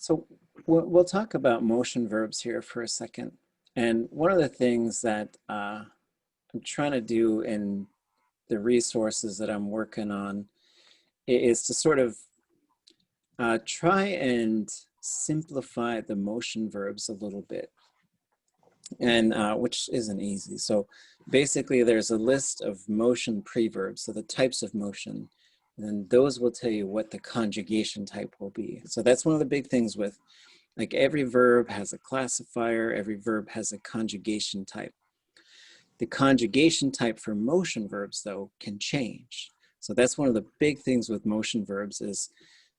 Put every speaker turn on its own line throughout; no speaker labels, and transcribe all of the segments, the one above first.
So we'll talk about motion verbs here for a second. And one of the things that I'm trying to do in the resources that I'm working on is to sort of try and simplify the motion verbs a little bit, and which isn't easy. So basically there's a list of motion preverbs, so the types of motion, and those will tell you what the conjugation type will be. So that's one of the big things with, like, every verb has a classifier, every verb has a conjugation type. The conjugation type for motion verbs, though, can change. So that's one of the big things with motion verbs is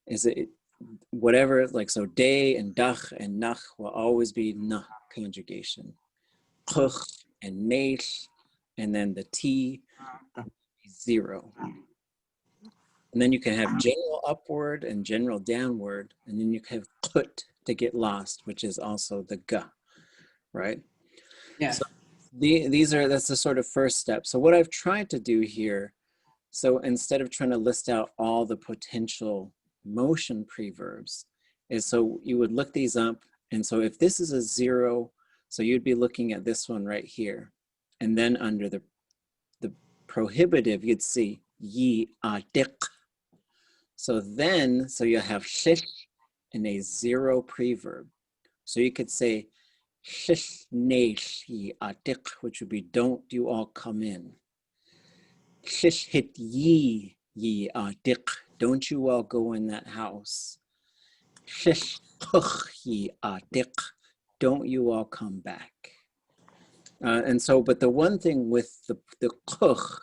it, whatever, like, so day and dach and nach will always be na conjugation. Chuch and neish, and then the t, 0. And then you can have general upward and general downward, and then you can have put to get lost, which is also the ga, right?
Yeah.
So that's the sort of first step. So what I've tried to do here, so instead of trying to list out all the potential motion preverbs, is so you would look these up. And so if this is a 0, so you'd be looking at this one right here. And then under the prohibitive, you'd see yi adik. So then, so you have shish in a 0 preverb. So you could say shish neish yi adik, which would be don't you all come in. Shish hit yi adik, don't you all go in that house. Shish kuch yi adik, don't you all come back. And so, but the one thing with the kuch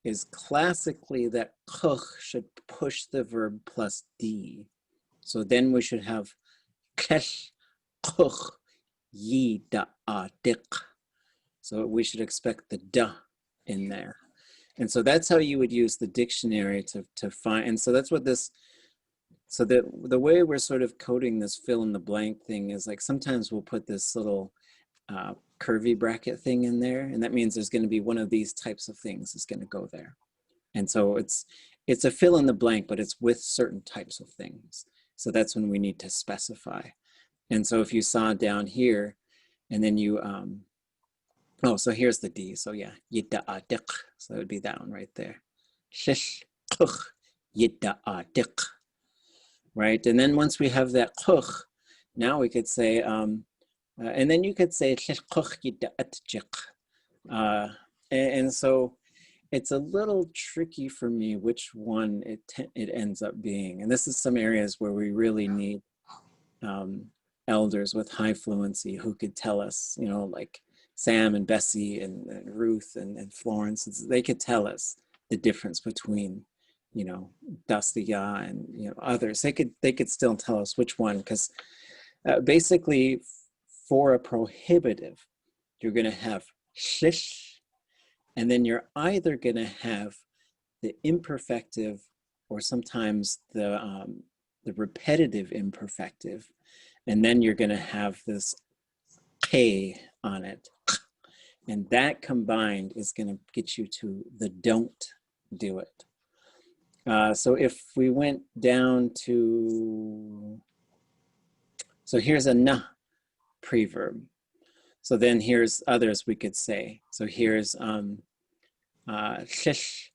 is classically that kuch should push the verb plus d. So then we should have kesh kuch yi da adik. So we should expect the da in there. And so that's how you would use the dictionary to find, and so that's what this, so the way we're sort of coding this fill in the blank thing is, like, sometimes we'll put this little curvy bracket thing in there, and that means there's going to be one of these types of things is going to go there. And so it's a fill in the blank, but it's with certain types of things. So that's when we need to specify. And so if you saw down here, and then you, oh, so here's the D. So yeah, yida'adik. So that would be that one right there. Shish kuch yida'adik. Right? And then once we have that kuch, now we could say, and then you could say shish kuch yida'atjik. And so it's a little tricky for me which one it ends up being. And this is some areas where we really need elders with high fluency who could tell us, you know, like Sam and Bessie and Ruth and Florence. They could tell us the difference between, you know, Dastiya and, you know, others. They could still tell us which one, because basically for a prohibitive, you're going to have shish, and then you're either going to have the imperfective or sometimes the repetitive imperfective, and then you're going to have this k on it. And that combined is going to get you to the don't do it. So if we went down to, so here's a na preverb. So then here's others we could say. So here's shish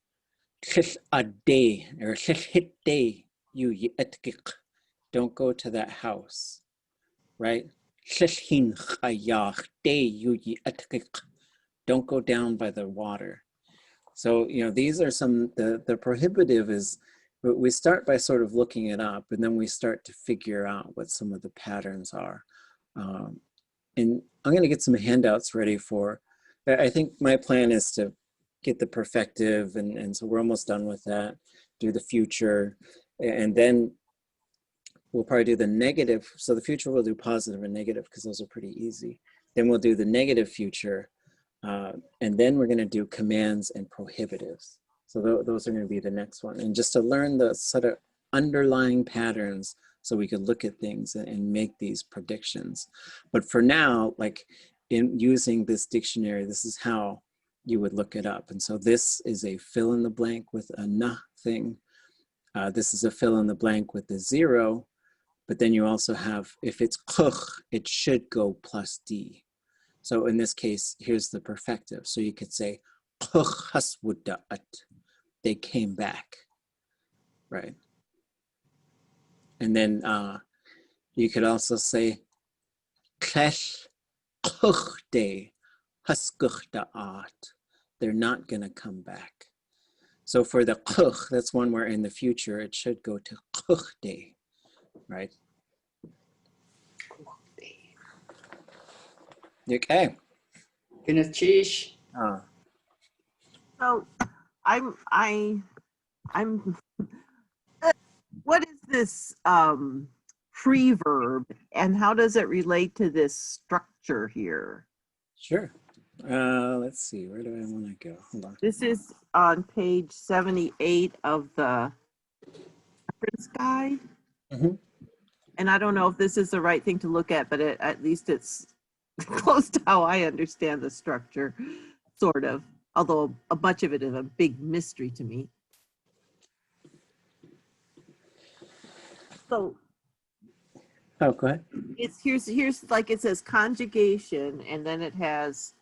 ade, or shish hit day you yetkik. Don't go to that house, right? Shish hin chayach day you yetkik. Don't go down by the water. So, you know, these are some, the prohibitive is, we start by sort of looking it up, and then we start to figure out what some of the patterns are. And I'm going to get some handouts ready for, I think my plan is to get the perfective, and so we're almost done with that, do the future, and then we'll probably do the negative. So the future we'll do positive and negative because those are pretty easy. Then we'll do the negative future, and then we're going to do commands and prohibitives. So those are going to be the next one. And just to learn the sort of underlying patterns so we could look at things and make these predictions. But for now, like in using this dictionary, this is how you would look it up. And so this is a fill in the blank with a na thing. This is a fill in the blank with the 0. but then you also have, if it's kuch, it should go plus D. So in this case, here's the perfective. So you could say, kuch haswudaat, they came back, right? And then you could also say, klesh kuchte haskuchdaat, they're not gonna come back. So for the kuch, that's one where in the future it should go to kuchte, right? Okay.
Finish.
So I'm what is this pre-verb and how does it relate to this structure here?
Sure. Let's see, where do I want to go? Hold on.
This is on page 78 of the reference guide.
Mm-hmm.
And I don't know if this is the right thing to look at, but at least it's close to how I understand the structure, sort of, although a bunch of it is a big mystery to me. So
Oh, go ahead.
it's here's like it says conjugation, and then it has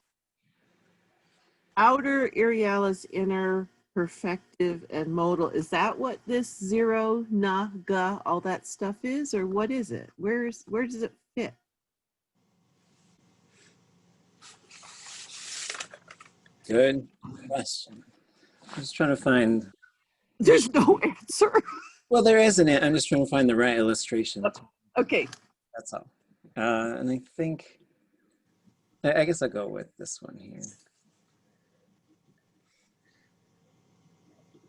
outer, arealis, inner, perfective, and modal. Is that what this zero, na, ga, all that stuff is, or what is it? Where does it fit?
Good question. I'm just trying to find.
There's no answer.
Well, there isn't it. I'm just trying to find the right illustration.
Okay.
That's all. And I think, I guess I'll go with this one here.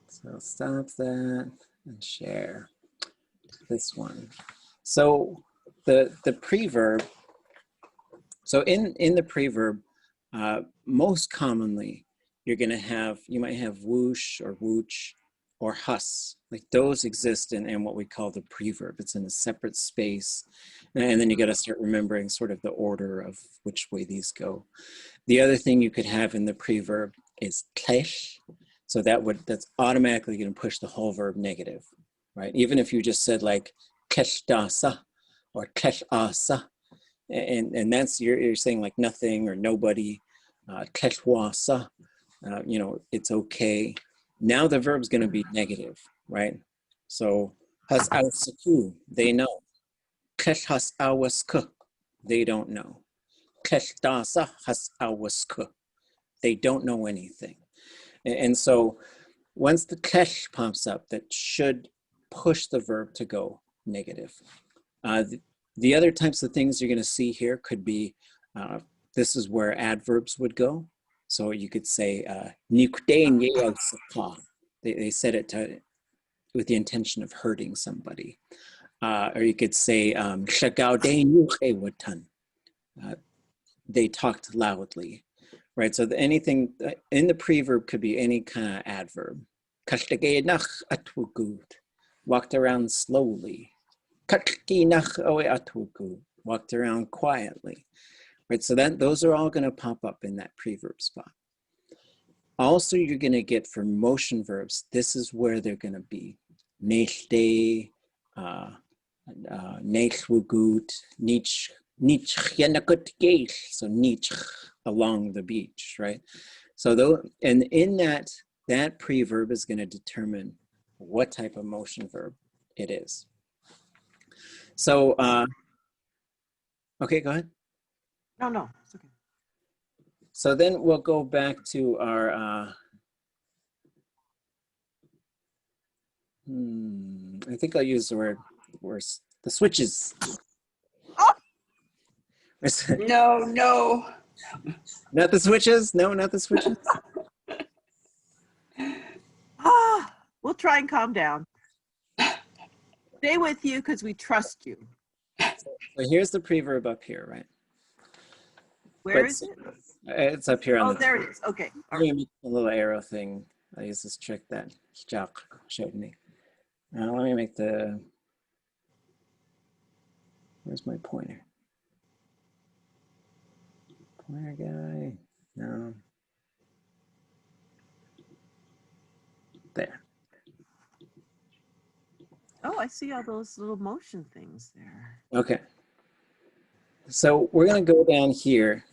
So stop that and share this one. So the pre-verb, so in the pre-verb, most commonly you're going to have, you might have whoosh or wooch or hus. Like those exist in what we call the pre-verb. It's in a separate space. And then you got to start remembering sort of the order of which way these go. The other thing you could have in the pre-verb is klesh. So that's automatically going to push the whole verb negative, right? Even if you just said like klesh dasa or klesh asa, and that's, you're saying like nothing or nobody, klesh wasa, you know, it's okay. Now the verb's going to be negative, right? So has awasaku, they know. Klesh has awasku, they don't know. Klesh dasa has awasku, they don't know anything. And so once the klesh pops up, that should push the verb to go negative. The other types of things you're going to see here could be, this is where adverbs would go. So you could say, they said it with the intention of hurting somebody. Or you could say, they talked loudly. Right, so anything in the pre-verb could be any kind of adverb. Walked around slowly. Walked around quietly. Right, so those are all going to pop up in that pre-verb spot. Also, you're going to get for motion verbs, this is where they're going to be. Nechte, nechwugut, nich, so nich, along the beach, right? So though, and in that pre-verb is going to determine what type of motion verb it is. So, okay, go ahead.
No, it's okay.
So then we'll go back to our, I think I'll use the word, the switches.
Oh!
No.
Not the switches? No, not the switches?
We'll try and calm down. Stay with you because we trust you.
So here's the pre-verb up here, right?
Where is it?
It's up here on
Oh,
the
there it is. Okay.
Let me make a little arrow thing. I use this trick that Jack showed me. Let me make the, where's my pointer? Pointer guy, no. There.
Oh, I see all those little motion things there.
Okay. So we're going to go down here.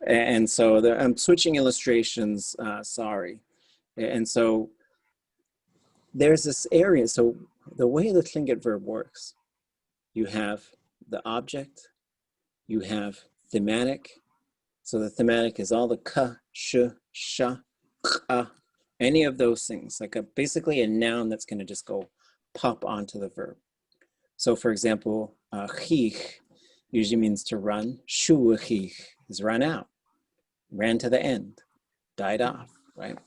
And so I'm switching illustrations, sorry. And so there's this area. So the way the Tlingit verb works, you have the object, you have thematic. So the thematic is all the ka, sh, sha, ka, any of those things, like basically a noun that's going to just go pop onto the verb. So for example, chich usually means to run. Shu chich is run out, ran to the end, died off, right?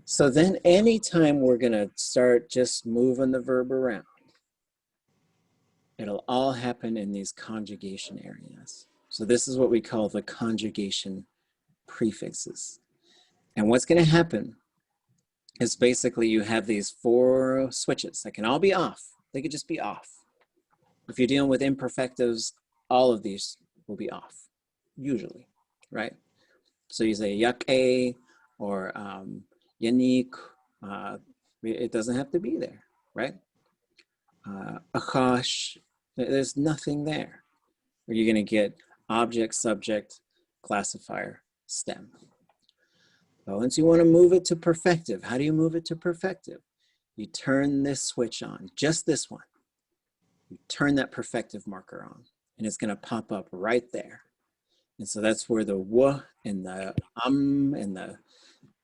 So then anytime we're going to start just moving the verb around, it'll all happen in these conjugation areas. So this is what we call the conjugation prefixes. And what's going to happen is basically you have these 4 switches that can all be off. They could just be off. If you're dealing with imperfectives, all of these will be off, usually, right? So you say yak or yanik, it doesn't have to be there, right? Akash, there's nothing there. Or you're going to get object, subject, classifier, stem. But once you want to move it to perfective, how do you move it to perfective? You turn this switch on, just this one. You turn that perfective marker on, and it's going to pop up right there. And so that's where the w and the and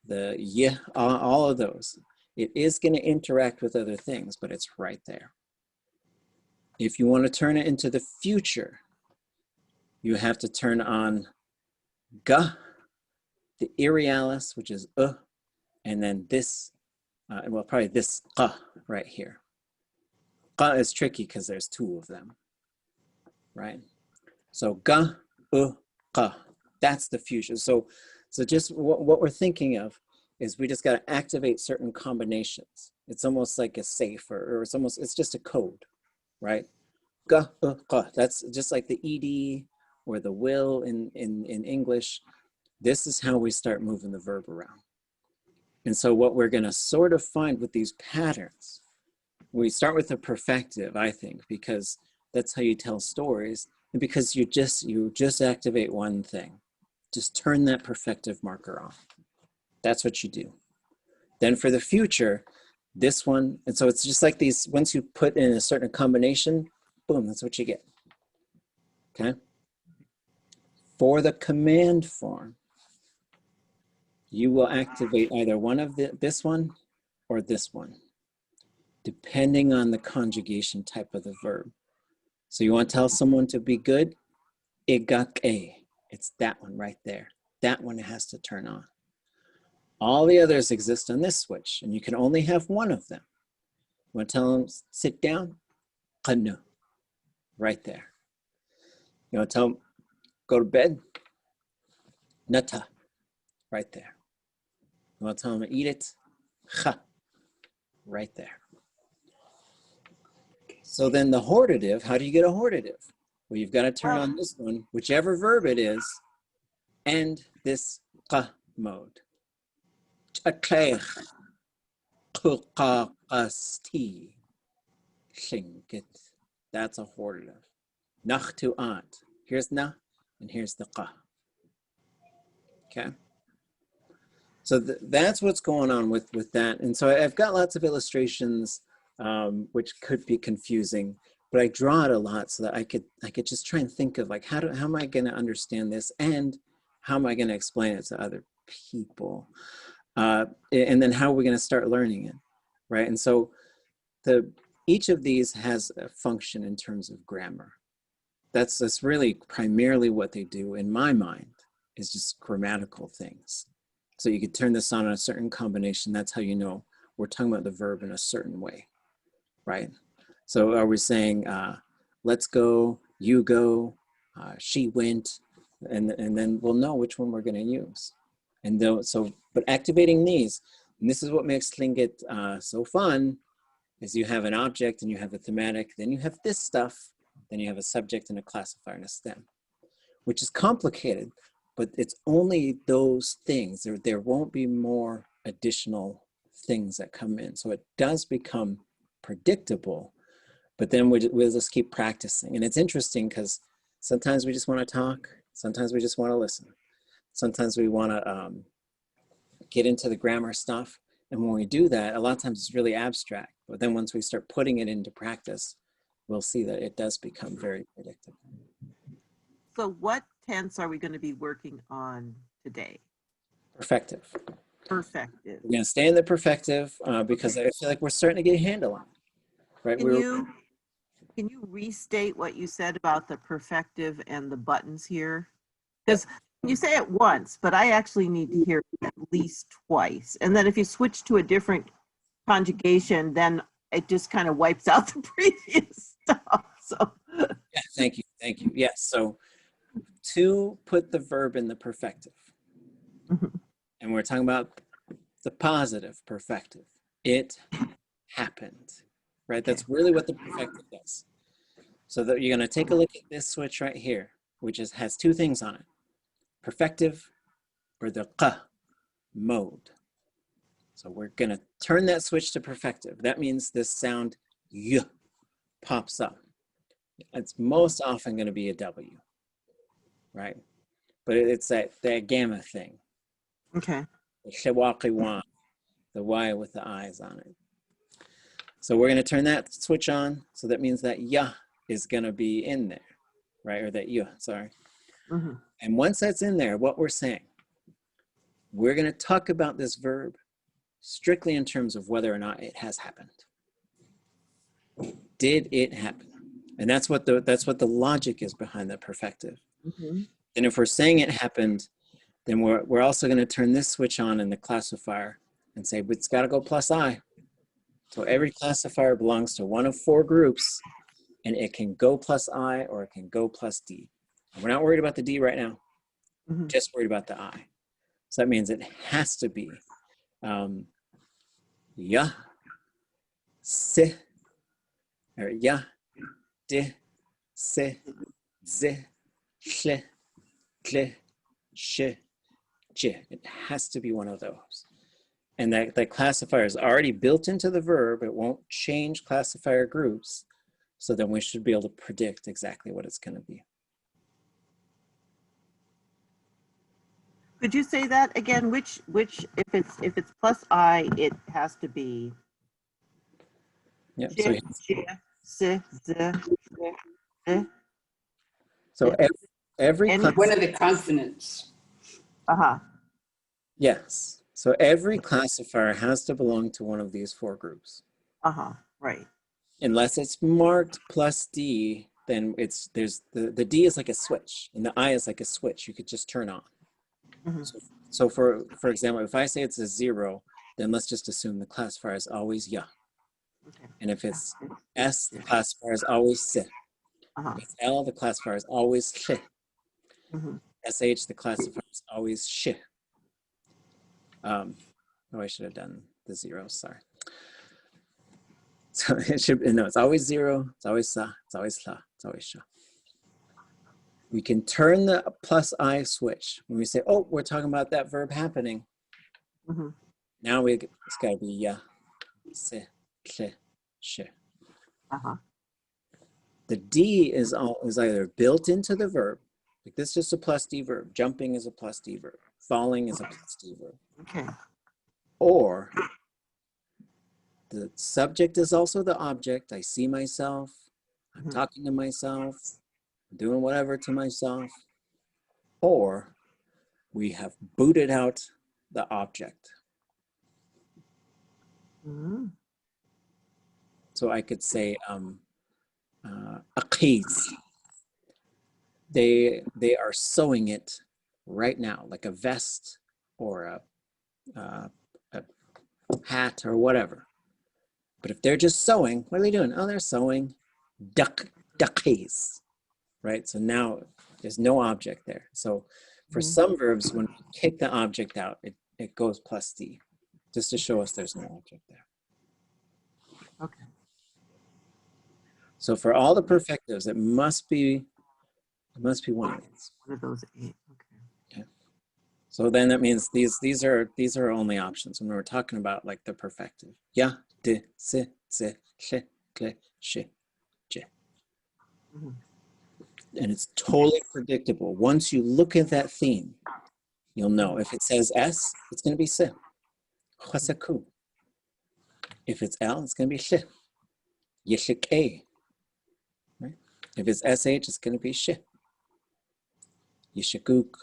the y, all of those, it is going to interact with other things, but it's right there. If you want to turn it into the future, you have to turn on ga, the irialis, which is and then this, well, probably this qa right here. Qa is tricky because there's 2 of them, right? So ga, qa, that's the future. So just what we're thinking of is we just got to activate certain combinations. It's almost like a safe, or it's just a code, right? Ga, qa, that's just like the ed or the will in English. This is how we start moving the verb around. And so what we're going to sort of find with these patterns, we start with the perfective, I think, because that's how you tell stories, and because you just activate one thing. Just turn that perfective marker on. That's what you do. Then for the future, this one, and so it's just like these, once you put in a certain combination, boom, that's what you get. Okay? For the command form, you will activate either one of this one or this one, depending on the conjugation type of the verb. So you want to tell someone to be good, igak-e. It's that one right there. That one has to turn on. All the others exist on this switch, and you can only have one of them. You want to tell them, sit down, qannu, right there. You want to tell them, go to bed, nata, right there. You want to tell them, eat it, kha, right there. So then the hortative, how do you get a hortative? Well, you've got to turn on this one, whichever verb it is, and this qa mode. Tlingit, that's a hortative. Nach to ant. Here's na, and here's the qa. Okay. So that's what's going on with that. And so I've got lots of illustrations, which could be confusing, but I draw it a lot so that I could just try and think of like, how am I going to understand this, and how am I going to explain it to other people? And then how are we going to start learning it, right? And so each of these has a function in terms of grammar. That's really primarily what they do in my mind, is just grammatical things. So you could turn this on a certain combination. That's how you know we're talking about the verb in a certain way, right? So are we saying, let's go, you go, she went, and then we'll know which one we're going to use. And but activating these, and this is what makes Tlingit so fun, is you have an object and you have a thematic, then you have this stuff, then you have a subject and a classifier and a stem, which is complicated, but it's only those things. There won't be more additional things that come in. So it does become predictable, but then we'll just keep practicing. And it's interesting because sometimes we just want to talk. Sometimes we just want to listen. Sometimes we want to get into the grammar stuff. And when we do that, a lot of times it's really abstract. But then once we start putting it into practice, we'll see that it does become very predictable.
So what tense are we going to be working on today?
Perfective.
Perfective.
We're going to stay in the perfective because I feel like we're starting to get a handle on it. Right?
Can you restate what you said about the perfective and the buttons here? Because you say it once, but I actually need to hear it at least twice. And then if you switch to a different conjugation, then it just kind of wipes out the previous stuff. So
yeah, thank you. Thank you. Yes. So to put the verb in the perfective. And we're talking about the positive perfective. It happened. Right? That's really what the perfective does. So that you're going to take a look at this switch right here, which has two things on it. Perfective or the qa mode. So we're going to turn that switch to perfective. That means this sound y pops up. It's most often going to be a W, right? But it's that gamma thing.
okay.
The Y with the eyes on it. So we're going to turn that switch on. So that means that ya is going to be in there, right? Or that you, sorry. And once that's in there, what we're saying, we're going to talk about this verb strictly in terms of whether or not it has happened. Did it happen? And that's what the logic is behind the perfective. And if we're saying it happened, then we're also going to turn this switch on in the classifier and say, but it's got to go plus I. So every classifier belongs to one of four groups, and it can go plus I or it can go plus D. We're not worried about the D right now, just worried about the I. So that means it has to be ya, si, or ya, di, si, zi, shle, kle, she, je. It has to be one of those. And that classifier is already built into the verb. It won't change classifier groups. So then we should be able to predict exactly what it's going to be.
Could you say that again? Which if it's plus I, it has to be.
Yeah. So every
One of the consonants.
yes. So every classifier has to belong to one of these four groups.
Right.
Unless it's marked plus D, then there's the D is like a switch and the I is like a switch you could just turn on. So for example, if I say it's a 0, then let's just assume the classifier is always ya. And if it's S, the classifier is always si. If it's L, the classifier is always sh. SH, the classifier is always sh. Oh, I should have done the zeros, sorry. So it should, no, it's always 0, it's always sa, it's always la, it's always sha. We can turn the plus I switch. When we say, oh, we're talking about that verb happening. Now it's got to be ya, si, sh, sh. The D is either built into the verb, like this is just a plus D verb. Jumping is a plus D verb. Falling is a plus D verb. Or the subject is also the object. I see myself. I'm talking to myself. I'm doing whatever to myself. Or we have booted out the object. So I could say aqis. They are sewing it right now, like a vest or a hat or whatever. But if they're just sewing, what are they doing? Oh, they're sewing duckies, right? So now there's no object there. So for some verbs, when we kick the object out, it goes plus D, just to show us there's no object there. So for all the perfectives, it must be one of these.
One of those 8.
Okay. So then that means these are only options when we're talking about like the perfective. Ya, di, si, zi, sh, kle, sh, j.
Mhm.
And it's totally predictable. Once you look at that theme, you'll know. If it says S, it's going to be se. Khwasaku. If it's L, it's going to be sh. Yeshike. Right? If it's SH, it's going to be sh. Yeshikuk.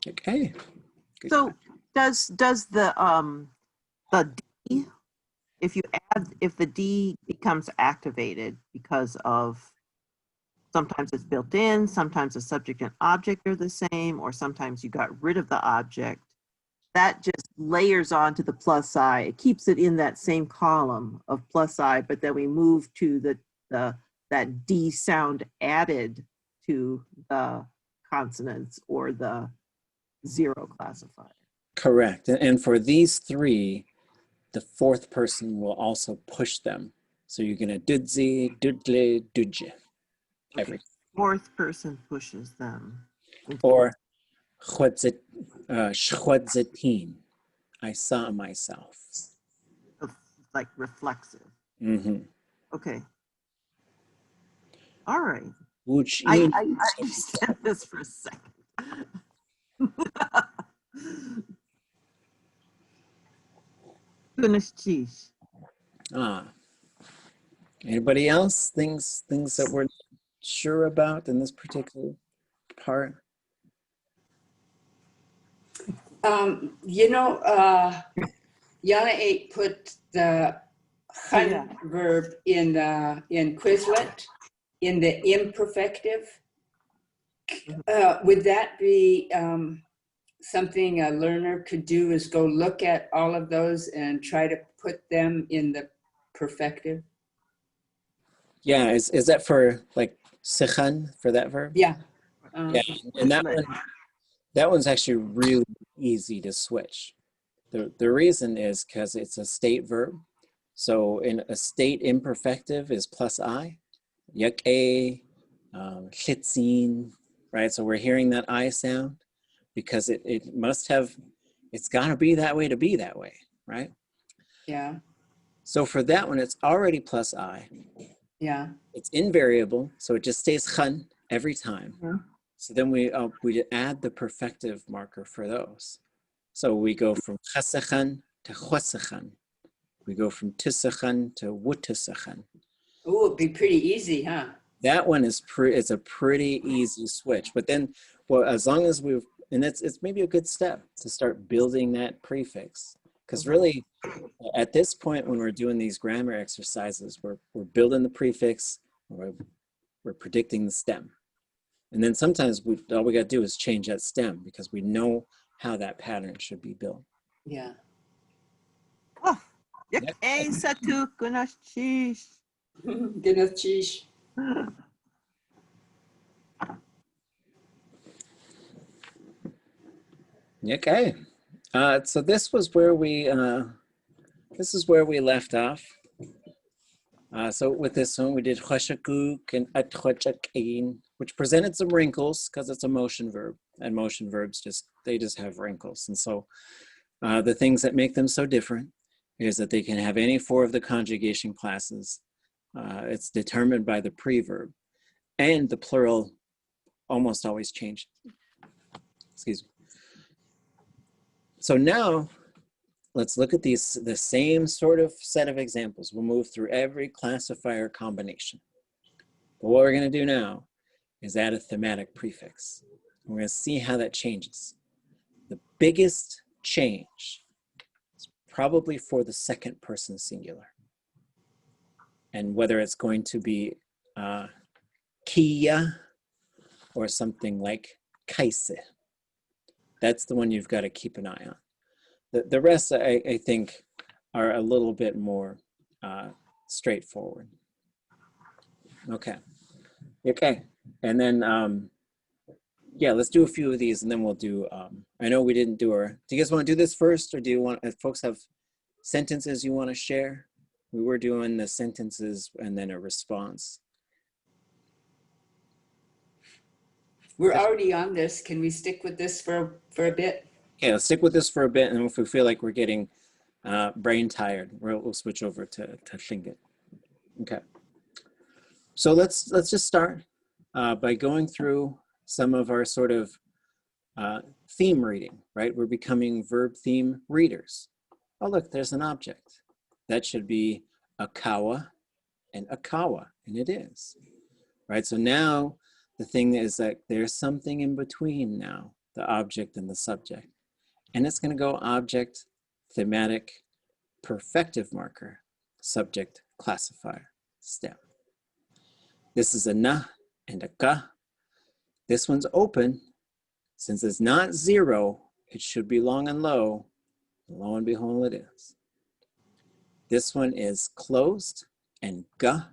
Okay. Good.
So does the D, if the D becomes activated because of, sometimes it's built in, sometimes the subject and object are the same, or sometimes you got rid of the object, that just layers onto the plus I. It keeps it in that same column of plus I, but then we move to that D sound added to the consonants or the zero classifier.
Correct. And for these three, the fourth person will also push them. So you're going to dudzi, dudle, dudje. Every.
Okay. Fourth person pushes them.
Or shchwadzetin. I saw myself.
Like reflexive.
Mm-hmm.
Okay. All right.
Which
I understand this for a second. Finish cheese.
Anybody else? Things that we're sure about in this particular part?
You know, Yana put the verb in Quizlet in the imperfective. Would that be something a learner could do, is go look at all of those and try to put them in the perfective?
Yeah, is that for like sikhan for that verb?
Yeah.
Yeah, and that one's actually really easy to switch. The reason is because it's a state verb. So in a state imperfective is plus I, yake, chitzin, right? So we're hearing that I sound because it must have, it's gotta be that way to be that way, right?
Yeah.
So for that one, it's already plus I.
Yeah.
It's invariable, so it just stays khan every time.
Yeah.
So then we add the perfective marker for those. So we go from chasachan to chwasachan. We go from tisachan to wutisachan.
Oh, it'd be pretty easy, huh?
That one is it's a pretty easy switch. But then, well, as long as we've, and it's maybe a good step to start building that prefix. Because really, at this point when we're doing these grammar exercises, we're building the prefix, we're predicting the stem. And then sometimes all we got to do is change that stem because we know how that pattern should be built.
Yeah.
Oh, yake satu kunash cheese.
Ganachish.
Okay. So this was where we left off. So with this one, we did chashakuk and atchachakain, which presented some wrinkles because it's a motion verb, and motion verbs just have wrinkles. And so the things that make them so different is that they can have any four of the conjugation classes. It's determined by the preverb, and the plural almost always changes. Excuse me. So now let's look at the same sort of set of examples. We'll move through every classifier combination. But what we're going to do now is add a thematic prefix. We're going to see how that changes. The biggest change is probably for the second person singular. And whether it's going to be kia or something like kaise. That's the one you've got to keep an eye on. The rest, I think, are a little bit more straightforward. Okay. And then, yeah, let's do a few of these and then we'll do, I know we didn't do do you guys want to do this first, or do you want, if folks have sentences you want to share? We were doing the sentences and then a response.
We're already on this. Can we stick with this for a bit?
Okay, let's stick with this for a bit, and if we feel like we're getting brain tired. We'll switch over to Tlingit. Okay. So let's just start by going through some of our sort of theme reading, right? We're becoming verb theme readers. Oh, look, there's an object. That should be akawa and akawa, and it is, right? So now the thing is that there's something in between now, the object and the subject. And it's going to go object, thematic, perfective marker, subject, classifier, stem. This is a na and a ka. This one's open. Since it's not zero, it should be long and low. Lo and behold, it is. This one is closed and ga.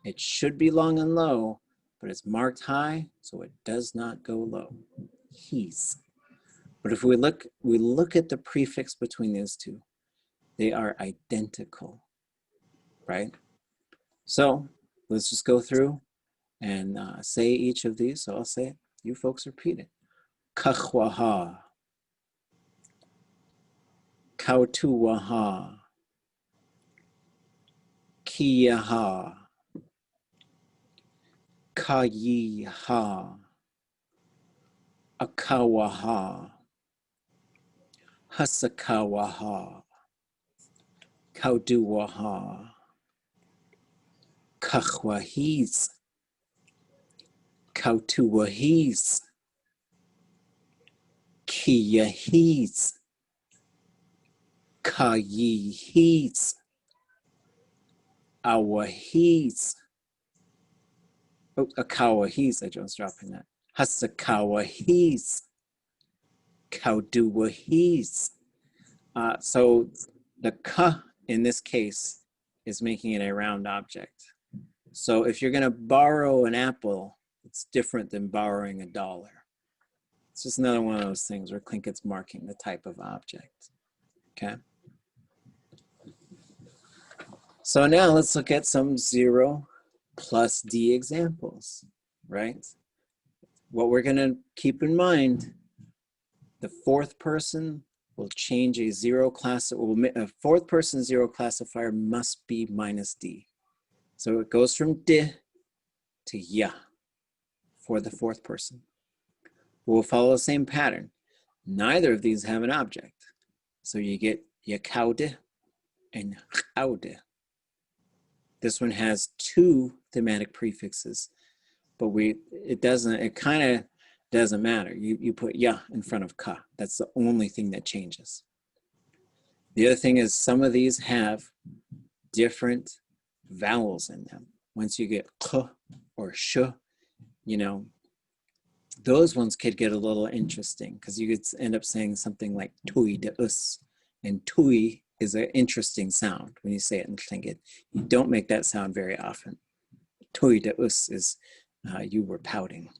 It should be long and low, but it's marked high, so it does not go low. He's. But if we look at the prefix between these two, they are identical, right? So let's just go through and say each of these. So I'll say it. You folks repeat it. Kakhwaha. Kautuwaha. Kiyaha. Kayiha. Akawaha. Hasakawaha. Kauduwaha. Kakhwahiz. Kautuwahiz. Kiyahiz. Kayihiz. Awahiz. Oh, akawahiz, I just dropping that. Hasakawahiz. Kauduwahiz. So the ka in this case is making it a round object. So if you're going to borrow an apple, it's different than borrowing $1. It's just another one of those things where Tlingit's marking the type of object. Okay. So now let's look at some 0 plus D examples, right? What we're going to keep in mind, the fourth person will change a a fourth person 0 classifier must be minus D. So it goes from D to ya for the fourth person. We'll follow the same pattern. Neither of these have an object. So you get yakaude and chaude. This one has 2 thematic prefixes, but it kind of doesn't matter. You put ya in front of ka. That's the only thing that changes. The other thing is some of these have different vowels in them. Once you get k or sh, you know, those ones could get a little interesting because you could end up saying something like tui de us, and tui is an interesting sound when you say it in Tlingit. You don't make that sound very often. Tui de us is you were pouting.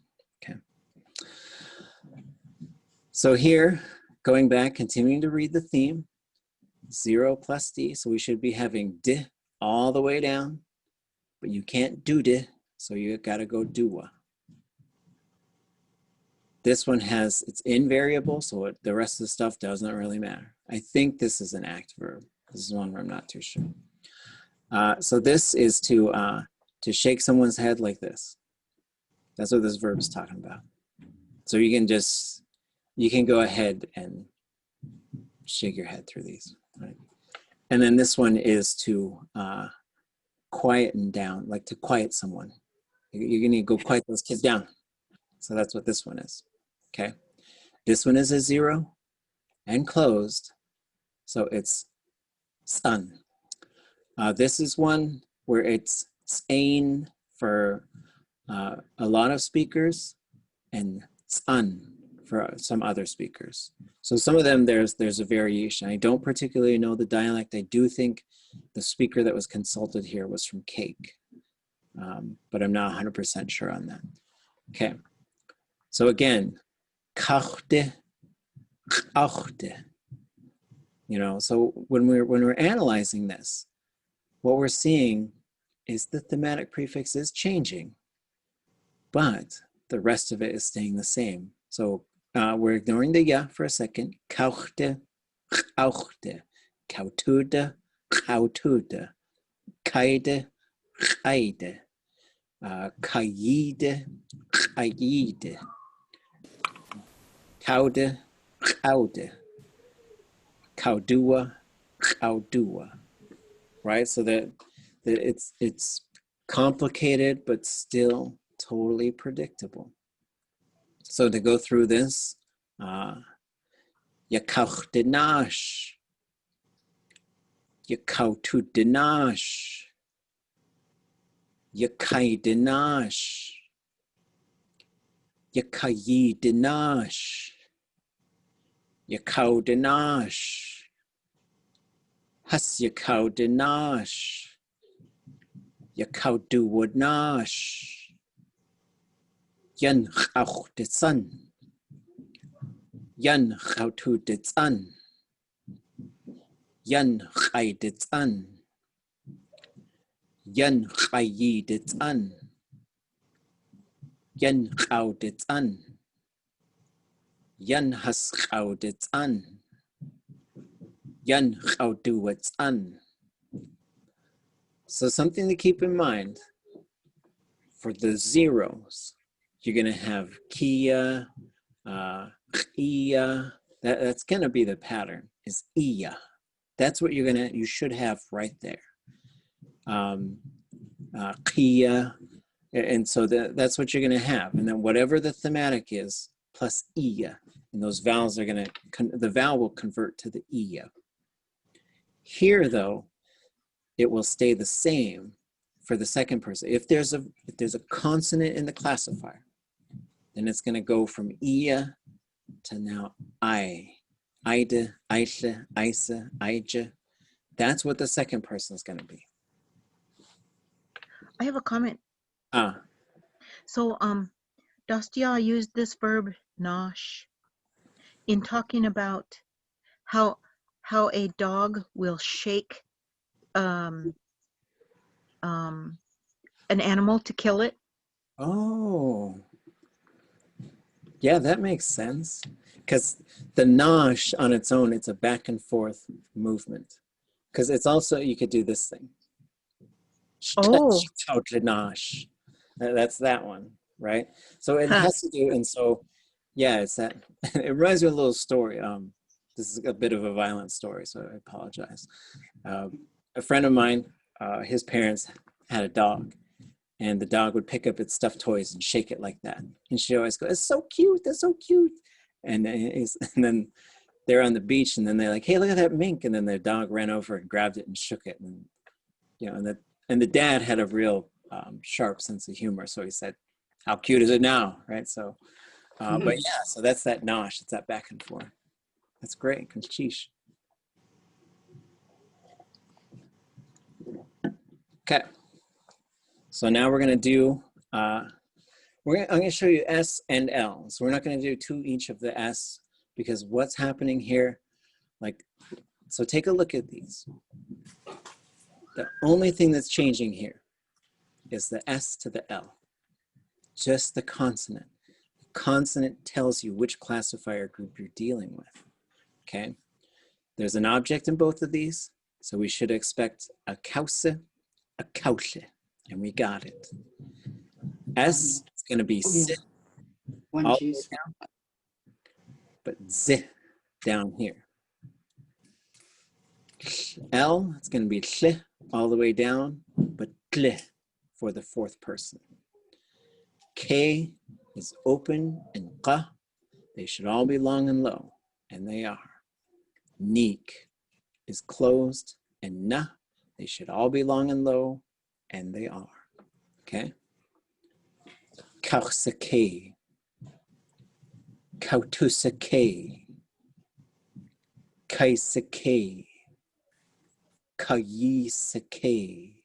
Okay. So here, going back, continuing to read the theme, 0 plus D. So we should be having D all the way down, but you can't do D, so you got to go duwa. This one it's invariable, so the rest of the stuff doesn't really matter. I think this is an act verb. This is one where I'm not too sure. So this is to shake someone's head like this. That's what this verb is talking about. So you can go ahead and shake your head through these, right? And then this one is to quieten down, like to quiet someone. You're gonna go quiet those kids down. So that's what this one is, okay? This one is a 0 and closed, so it's sun. This is one where it's ain for a lot of speakers and sun for some other speakers. So some of them, there's a variation. I don't particularly know the dialect. I do think the speaker that was consulted here was from Cake, but I'm not 100% sure on that. Okay, so again, kachte, kachte. You know, so when we're analyzing this, what we're seeing is the thematic prefix is changing, but the rest of it is staying the same. So we're ignoring the ya for a second. Kauchte, kauchte. kautuda, kautuda, kaide, kaide, kayide, kayide, kaude, kaude, kaudua, kaudua, right? So that it's complicated, but still totally predictable. So to go through this, yakauchtinash, yakautudinash, yakaidinash, yakayidinash, yakaudinash, hasyakaudinash, yakauduwadnash, yan chautitsan, yan chautuditsan, yan chaiditsan, yan chayiditsan, yan chauditsan, yan haschauditsan, yan chauduwatsan. So something to keep in mind, for the zeros, you're going to have kia, ia. That's going to be the pattern, is ia. That's what you should have right there. Kia, and so that's what you're going to have. And then whatever the thematic is, plus ia, and those vowels are going to, the vowel will convert to the ia. Here, though, it will stay the same for the second person. If there's a consonant in the classifier, then it's going to go from ia to now I. Ide, Aisha, Isa, Aija. That's what the second person is going to be.
I have a comment.
Ah.
So, Dostia used this verb nosh in talking about how a dog will shake an animal to kill it.
Oh. Yeah, that makes sense. Because the nosh on its own, it's a back and forth movement. Because it's also, you could do this thing.
Oh.
Nosh. That's that one, right? So it has to do, and so, yeah, it's that. It reminds me of a little story. This is a bit of a violent story, so I apologize. A friend of mine, his parents had a dog, and the dog would pick up its stuffed toys and shake it like that. And she'd always go, "It's so cute, that's so cute." And then they're on the beach, and then they're like, "Hey, look at that mink." And then their dog ran over and grabbed it and shook it. And, you know, and the dad had a real sharp sense of humor. So he said, "How cute is it now?" Right? So, but yeah, so that's that nosh. It's that back and forth. That's great. Conchish. Okay. So now we're going to do, I'm going to show you S and L. So we're not going to do two each of the S, because what's happening here, like, so take a look at these. The only thing that's changing here is the S to the L, just the consonant. The consonant tells you which classifier group you're dealing with, okay? There's an object in both of these, so we should expect a kause, a kaushe. And we got it. S is going to be sit all the way down, but z down here. L, it's going to be sh all the way down, but kle for the fourth person. K is open, and qa, they should all be long and low, and they are. Neek is closed, and na, they should all be long and low, and they are. Okay? Kaursake, kautusake, kaisake, kayisake,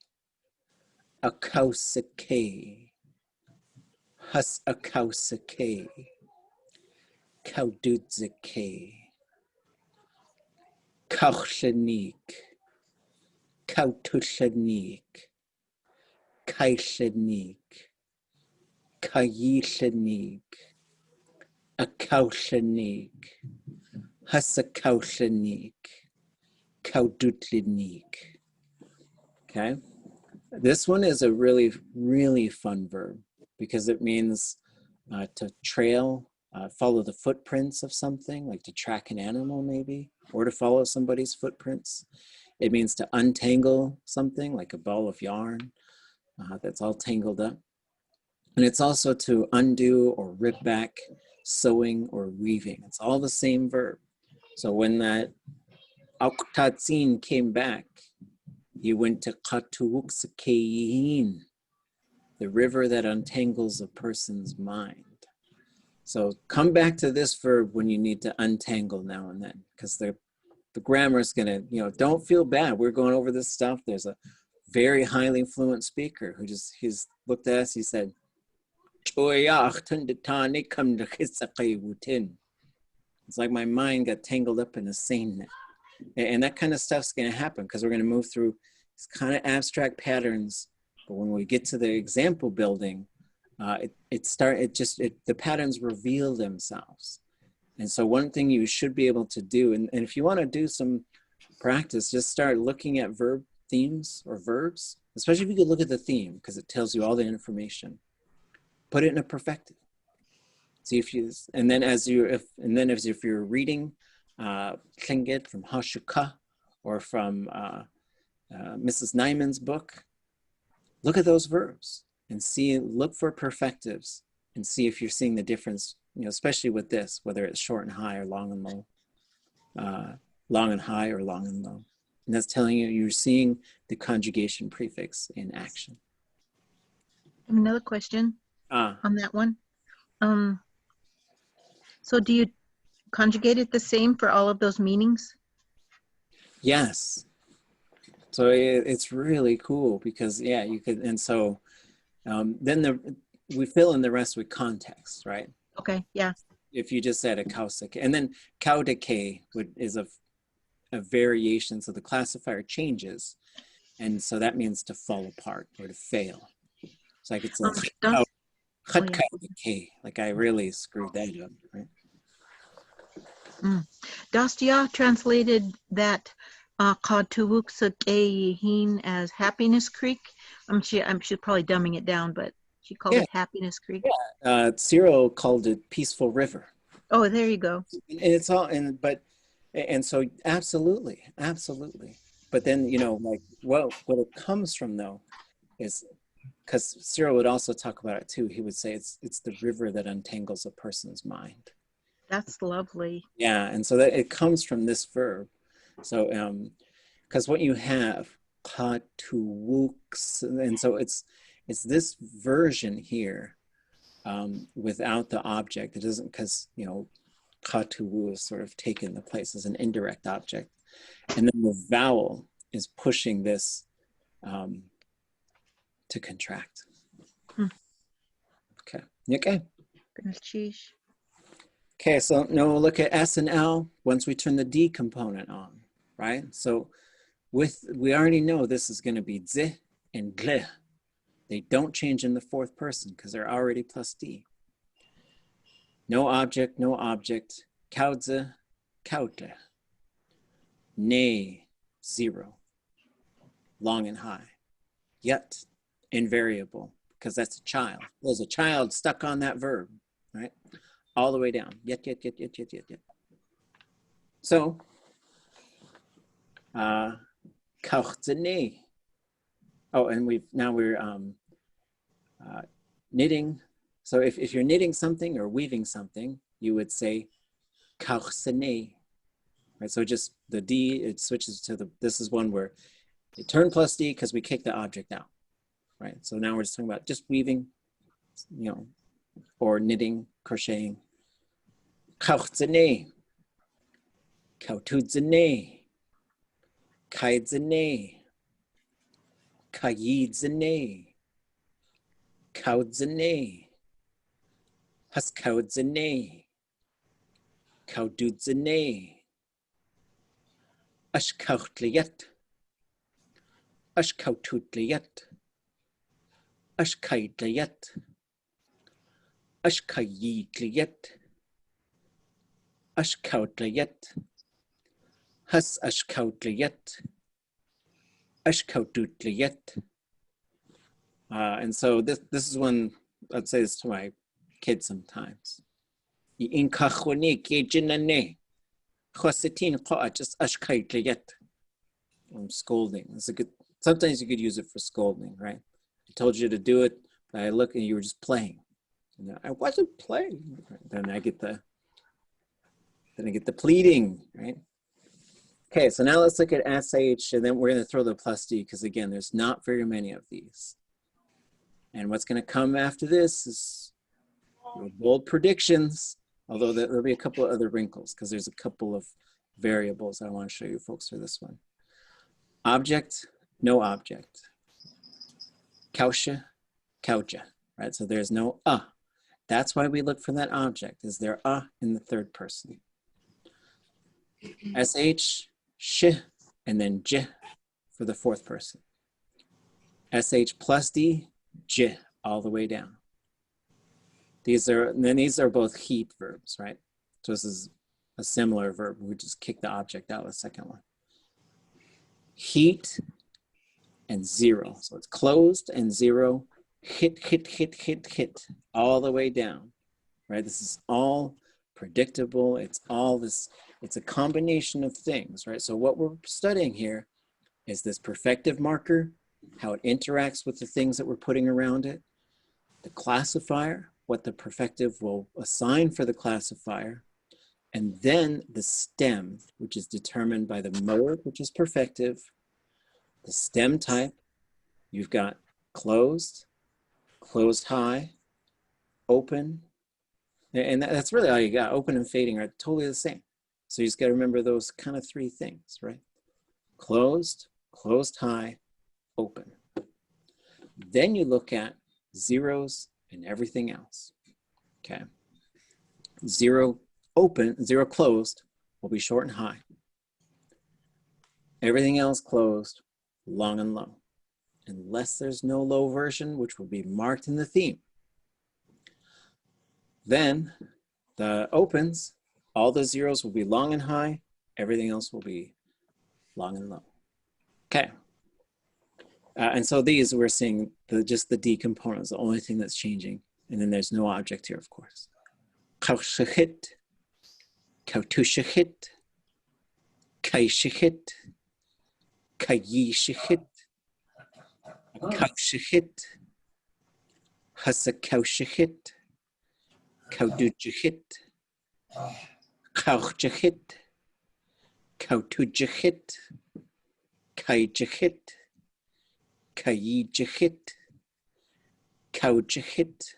akausake, hasakausake, kaududzake, kauchanik, kautushanik, kaishanik, kayishanik, akaushanik, hasakaushanik, kaudutlinik. Okay, this one is a really, really fun verb because it means to trail, follow the footprints of something, like to track an animal maybe, or to follow somebody's footprints. It means to untangle something, like a ball of yarn that's all tangled up. And it's also to undo or rip back, sewing or weaving. It's all the same verb. So when that ʼatánk came back, he went to ʼatánk, the river that untangles a person's mind. So come back to this verb when you need to untangle now and then, because the grammar is gonna, don't feel bad. We're going over this stuff. There's a very highly fluent speaker who he's looked at us, he said, it's like my mind got tangled up in a seine net. And that kind of stuff's gonna happen because we're gonna move through these kind of abstract patterns. But when we get to the example building, the patterns reveal themselves. And so one thing you should be able to do, and if you want to do some practice, just start looking at verb themes or verbs, especially if you could look at the theme because it tells you all the information. Put it in a perfective. See if you, and then if you're reading Tlingit from Hashuka or from Mrs. Nyman's book, look at those verbs and look for perfectives and see if you're seeing the difference, especially with this, whether it's short and high or long and low, long and high or long and low. And that's telling you you're seeing the conjugation prefix in action.
Another question on that one. So do you conjugate it the same for all of those meanings?
Yes. So it's really cool because you could, and so then we fill in the rest with context, right?
Okay, yeah.
If you just said a kausake, and then kaudake is a variation, so the classifier changes, and so that means to fall apart or to fail. It's like it's like I really screwed that up, right?
Dastia translated that Katuwuksakeihin as Happiness Creek. She's probably dumbing it down, but she called it Happiness Creek.
Yeah, Cyril called it Peaceful River.
Oh, there you go.
And it's all, and so absolutely. But then, what it comes from though is, because Cyril would also talk about it too, he would say it's the river that untangles a person's mind.
That's lovely.
Yeah, and so that it comes from this verb. So, because what you have, katuwuks, and so it's this version here without the object. It doesn't, because katuwu is sort of taken the place as an indirect object, and then the vowel is pushing this to contract. Okay. Okay, so now we'll look at S and L once we turn the D component on, right? So we already know this is going to be Z and gle. They don't change in the fourth person because they're already plus D. No object, kaudze, kaudle. Ne, 0. Long and high. Yet, invariable, because that's a child. There's a child stuck on that verb, right? All the way down. Yet. So, kauchzene. Oh, and we're knitting. So if you're knitting something or weaving something, you would say kauchzene. Right? So just the D, it switches to this is one where it turned plus D because we kicked the object out. Right? So now we're just talking about just weaving, or knitting, crocheting. Kauchzene, kautudzene, kaidzene, kayidzene, kaudzene, haskaudzene, kaududzene, ashkautliyat, ashkaututliyat, ashkaidliyat, ashkayitliyat, ashkautlayat, Has ashkautliet. Ashkaututliet. And so this is when I'd say this to my kids sometimes. I'm scolding. It's a good. Sometimes you could use it for scolding, right? I told you to do it, but I look and you were just playing. And I wasn't playing. Then I get the pleading, right? Okay, so now let's look at SH, and then we're going to throw the plus D because again, there's not very many of these. And what's going to come after this is bold predictions, although there'll be a couple of other wrinkles because there's a couple of variables I want to show you folks for this one. Object, no object. Kausha, kauja, right? So there's no That's why we look for that object. Is there in the third person? SH, sh, and then j for the fourth person. SH plus D, j, all the way down. These are both heat verbs, right? So this is a similar verb. We just kick the object out of the second one. Heat and zero. So it's closed and zero. Hit, hit, hit, hit, hit, all the way down, right? This is all predictable. It's all this, it's a combination of things, right? So what we're studying here is this perfective marker, how it interacts with the things that we're putting around it, the classifier, what the perfective will assign for the classifier, and then the stem, which is determined by the mode, which is perfective, the stem type. You've got closed, closed high, open, and that's really all you got. Open and fading are totally the same. So you just got to remember those kind of three things, right? Closed, closed high, open. Then you look at zeros and everything else, okay? Zero open, zero closed will be short and high. Everything else closed, long and low. Unless there's no low version, which will be marked in the theme. Then the opens, all the zeros will be long and high. Everything else will be long and low. Okay. And so these we're seeing just the D components, the only thing that's changing. And then there's no object here, of course. Kaushahit, kautushahit, kaishahit, kayishahit, kaushahit, hasakaushahit, kaudujahit, kauchahit, kautujahit, kaijahit, kayijahit, kaujahit,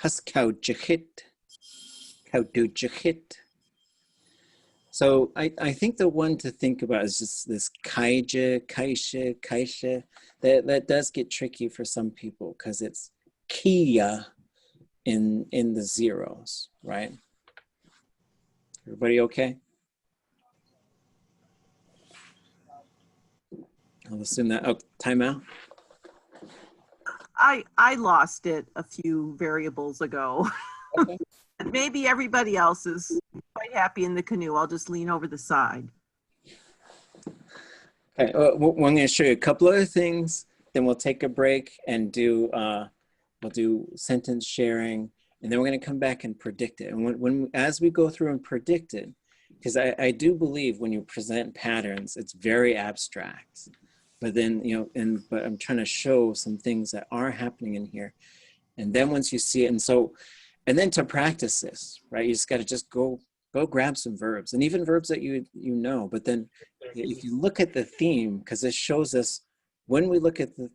huskaujahit, kaudujahit. So I think the one to think about is just this kaija, kaisha, kaisha. That does get tricky for some people because it's kia in the zeros, right? Everybody okay? I'll assume that. Oh, timeout.
I lost it a few variables ago.
Okay.
Maybe everybody else is quite happy in the canoe. I'll just lean over the side.
Okay, I'm going to show you a couple other things. Then we'll take a break and we'll do sentence sharing, and then we're going to come back and predict it. And as we go through and predict it, because I do believe when you present patterns, it's very abstract. But then, but I'm trying to show some things that are happening in here. And then once you see it, and then to practice this, right, you just got to go grab some verbs, and even verbs that you know. But then if you look at the theme, because this shows us when we look at the,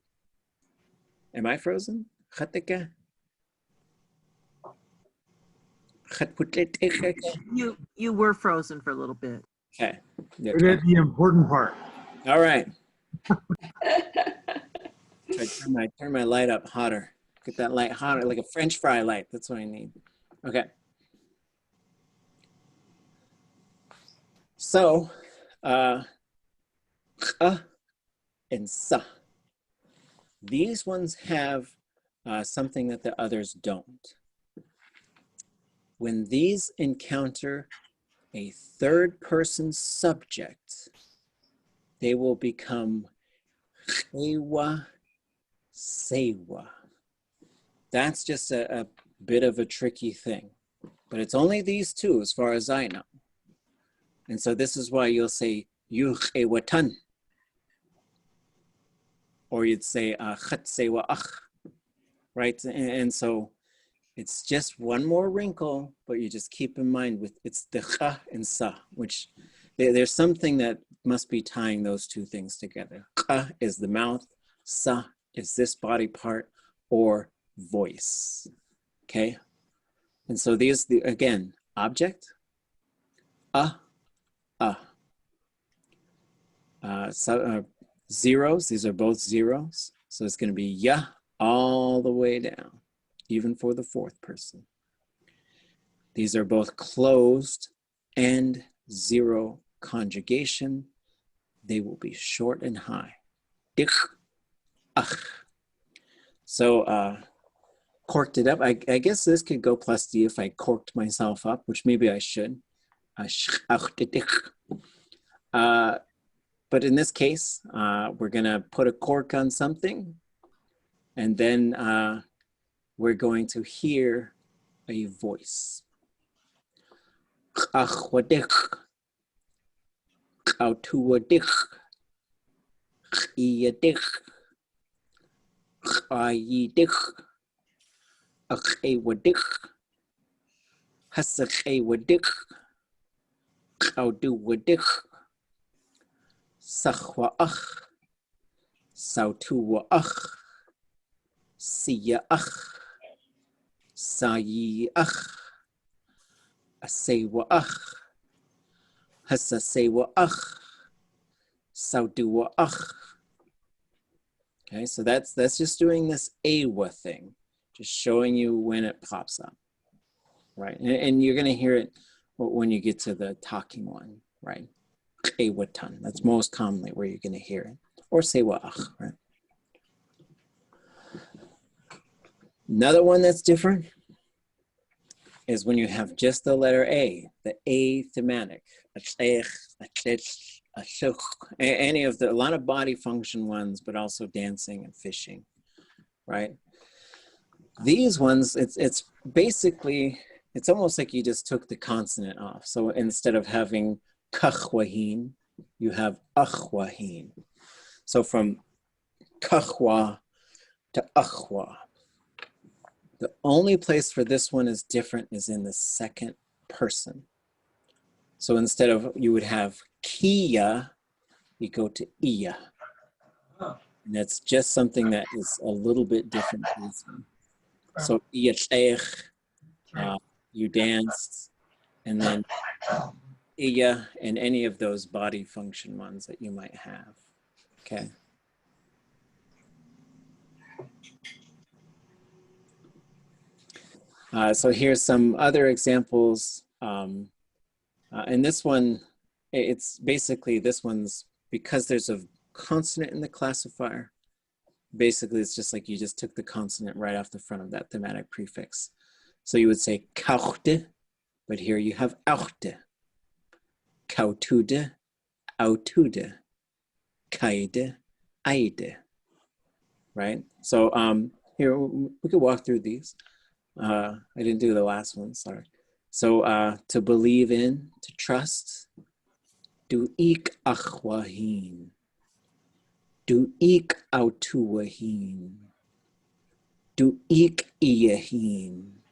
am I frozen?
You were frozen for a little bit.
Okay.
We're at the important part.
All right. Turn my light up hotter. Get that light hotter, like a French fry light. That's what I need. Okay. So, and sa. These ones have something that the others don't. When these encounter a third person subject, they will become chewa, sewa. That's just a bit of a tricky thing, but it's only these two as far as I know. And so this is why you'll say yuchewatan, or you'd say chatsewaach, right? And so it's just one more wrinkle, but you just keep in mind with it's the cha and sa, which there's something that must be tying those two things together. Cha is the mouth, sa is this body part or voice, okay? And so these, again, object, zeros, these are both zeros. So it's gonna be ya all the way down, even for the fourth person. These are both closed and zero conjugation. They will be short and high. Dich, ach. So corked it up. I guess this could go plus D if I corked myself up, which maybe I should. But in this case, we're gonna put a cork on something, and then we're going to hear a voice. Achwadich, autuwadich, iyadich, ayidich, achewadich, hasachewadich, auduwadich, sachwaach, sautuwaach, siyaach, sayiach, asewaach, hasasewaach, sauduwaach. Okay, so that's just doing this awa thing, just showing you when it pops up, right? And you're gonna hear it when you get to the talking one, right? Awatan, that's most commonly where you're gonna hear it, or sewaach, right? Another one that's different is when you have just the letter A, the A thematic, any of a lot of body function ones, but also dancing and fishing, right? These ones, it's basically, it's almost like you just took the consonant off. So instead of having kachwahin, you have achwahin. So from kachwa to achwa. The only place for this one is different is in the second person. So instead of, you would have kia, you go to iya. And that's just something that is a little bit different. So iya, you danced, and then iya, and any of those body function ones that you might have, okay? So here's some other examples. And this one, it's basically, this one's, because there's a consonant in the classifier, basically it's just like you just took the consonant right off the front of that thematic prefix. So you would say kauchte, but here you have auchte. Kautude, autude, kaide, aide, right? So here, we could walk through these. I didn't do the last one, sorry. So to believe in, to trust, du'ik achwahin, du'ik autuwahin, du'ik iyahin,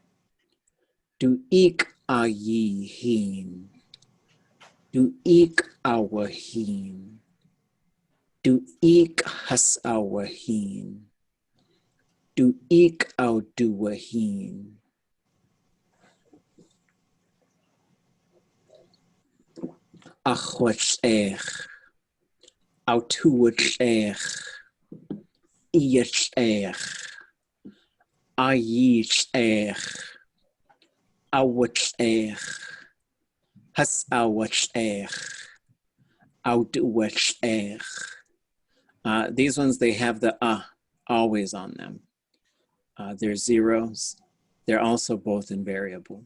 du'ik ayihin, du'ik awahin, du'ik hasawahin, du'ik auduwahin. Achwach, autuwach, iyach, ayich, awach, hasawach, auduwach. These ones, they have the always on them. They're zeros. They're also both invariable.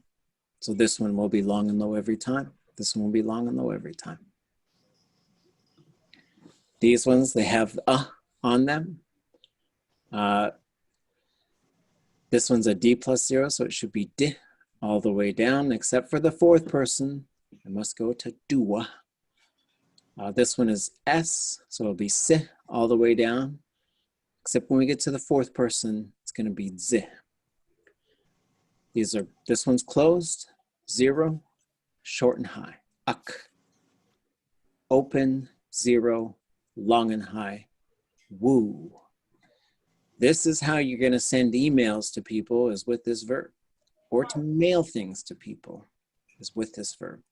So this one will be long and low every time. This one will be long and low every time. These ones, they have on them. This one's a D plus 0, so it should be D all the way down, except for the fourth person. It must go to dua. This one is S, so it'll be S all the way down. Except when we get to the fourth person, it's going to be Z. This one's closed, 0, short and high, ak. Open, 0, long and high, woo. This is how you're going to send emails to people, is with this verb. Or to mail things to people is with this verb.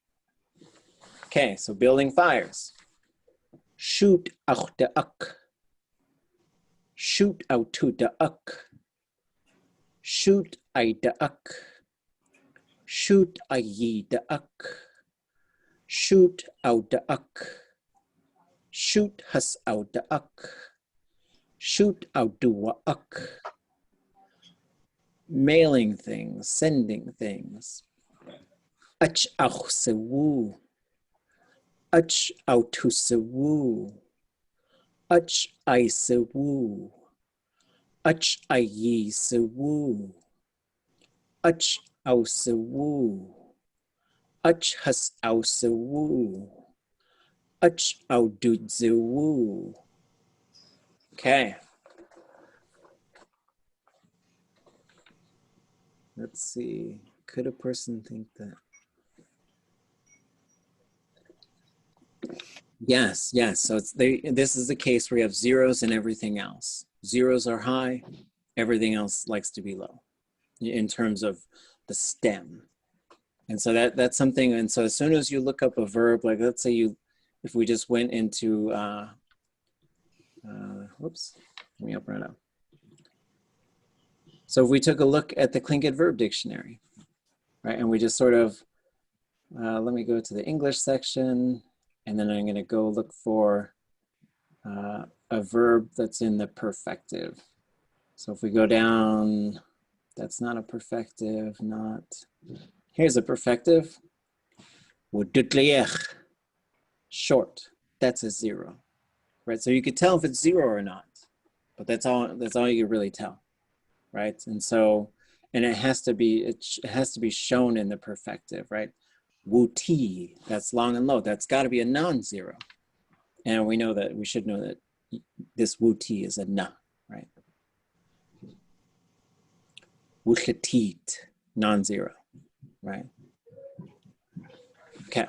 Okay, so building fires. Shoot out de ak. Shoot out to de ak. Shoot I de ak. Shoot wuneiyí de ak. Shoot out de ak. Shoot has out de ak. Shoot out dua ak. Mailing things, sending things. Ach au se woo. Ach out to se woo. Ach I se woo. Ach wuneiyí se woo. Ach au se woo. Ach has au se woo. Ach au du ze woo. Okay. Let's see. Could a person think that? Yes, yes. So this is the case where you have zeros and everything else. Zeros are high, everything else likes to be low in terms of the stem. And so that's something, and so as soon as you look up a verb, like let's say if we just went into, whoops, let me open it up. So if we took a look at the Tlingit verb dictionary, right, and we just sort of, let me go to the English section, and then I'm gonna go look for a verb that's in the perfective. So if we go down, that's not a perfective, here's a perfective. Wuneiyí, short, that's a 0, right? So you could tell if it's 0 or not, but that's all you can really tell, right? And so, and it has to be shown in the perfective, right? Wuneiyí, that's long and low, that's got to be a non-zero. And we should know that this wuneiyí is a na, right? Wuneiyí, non-zero, right? Okay.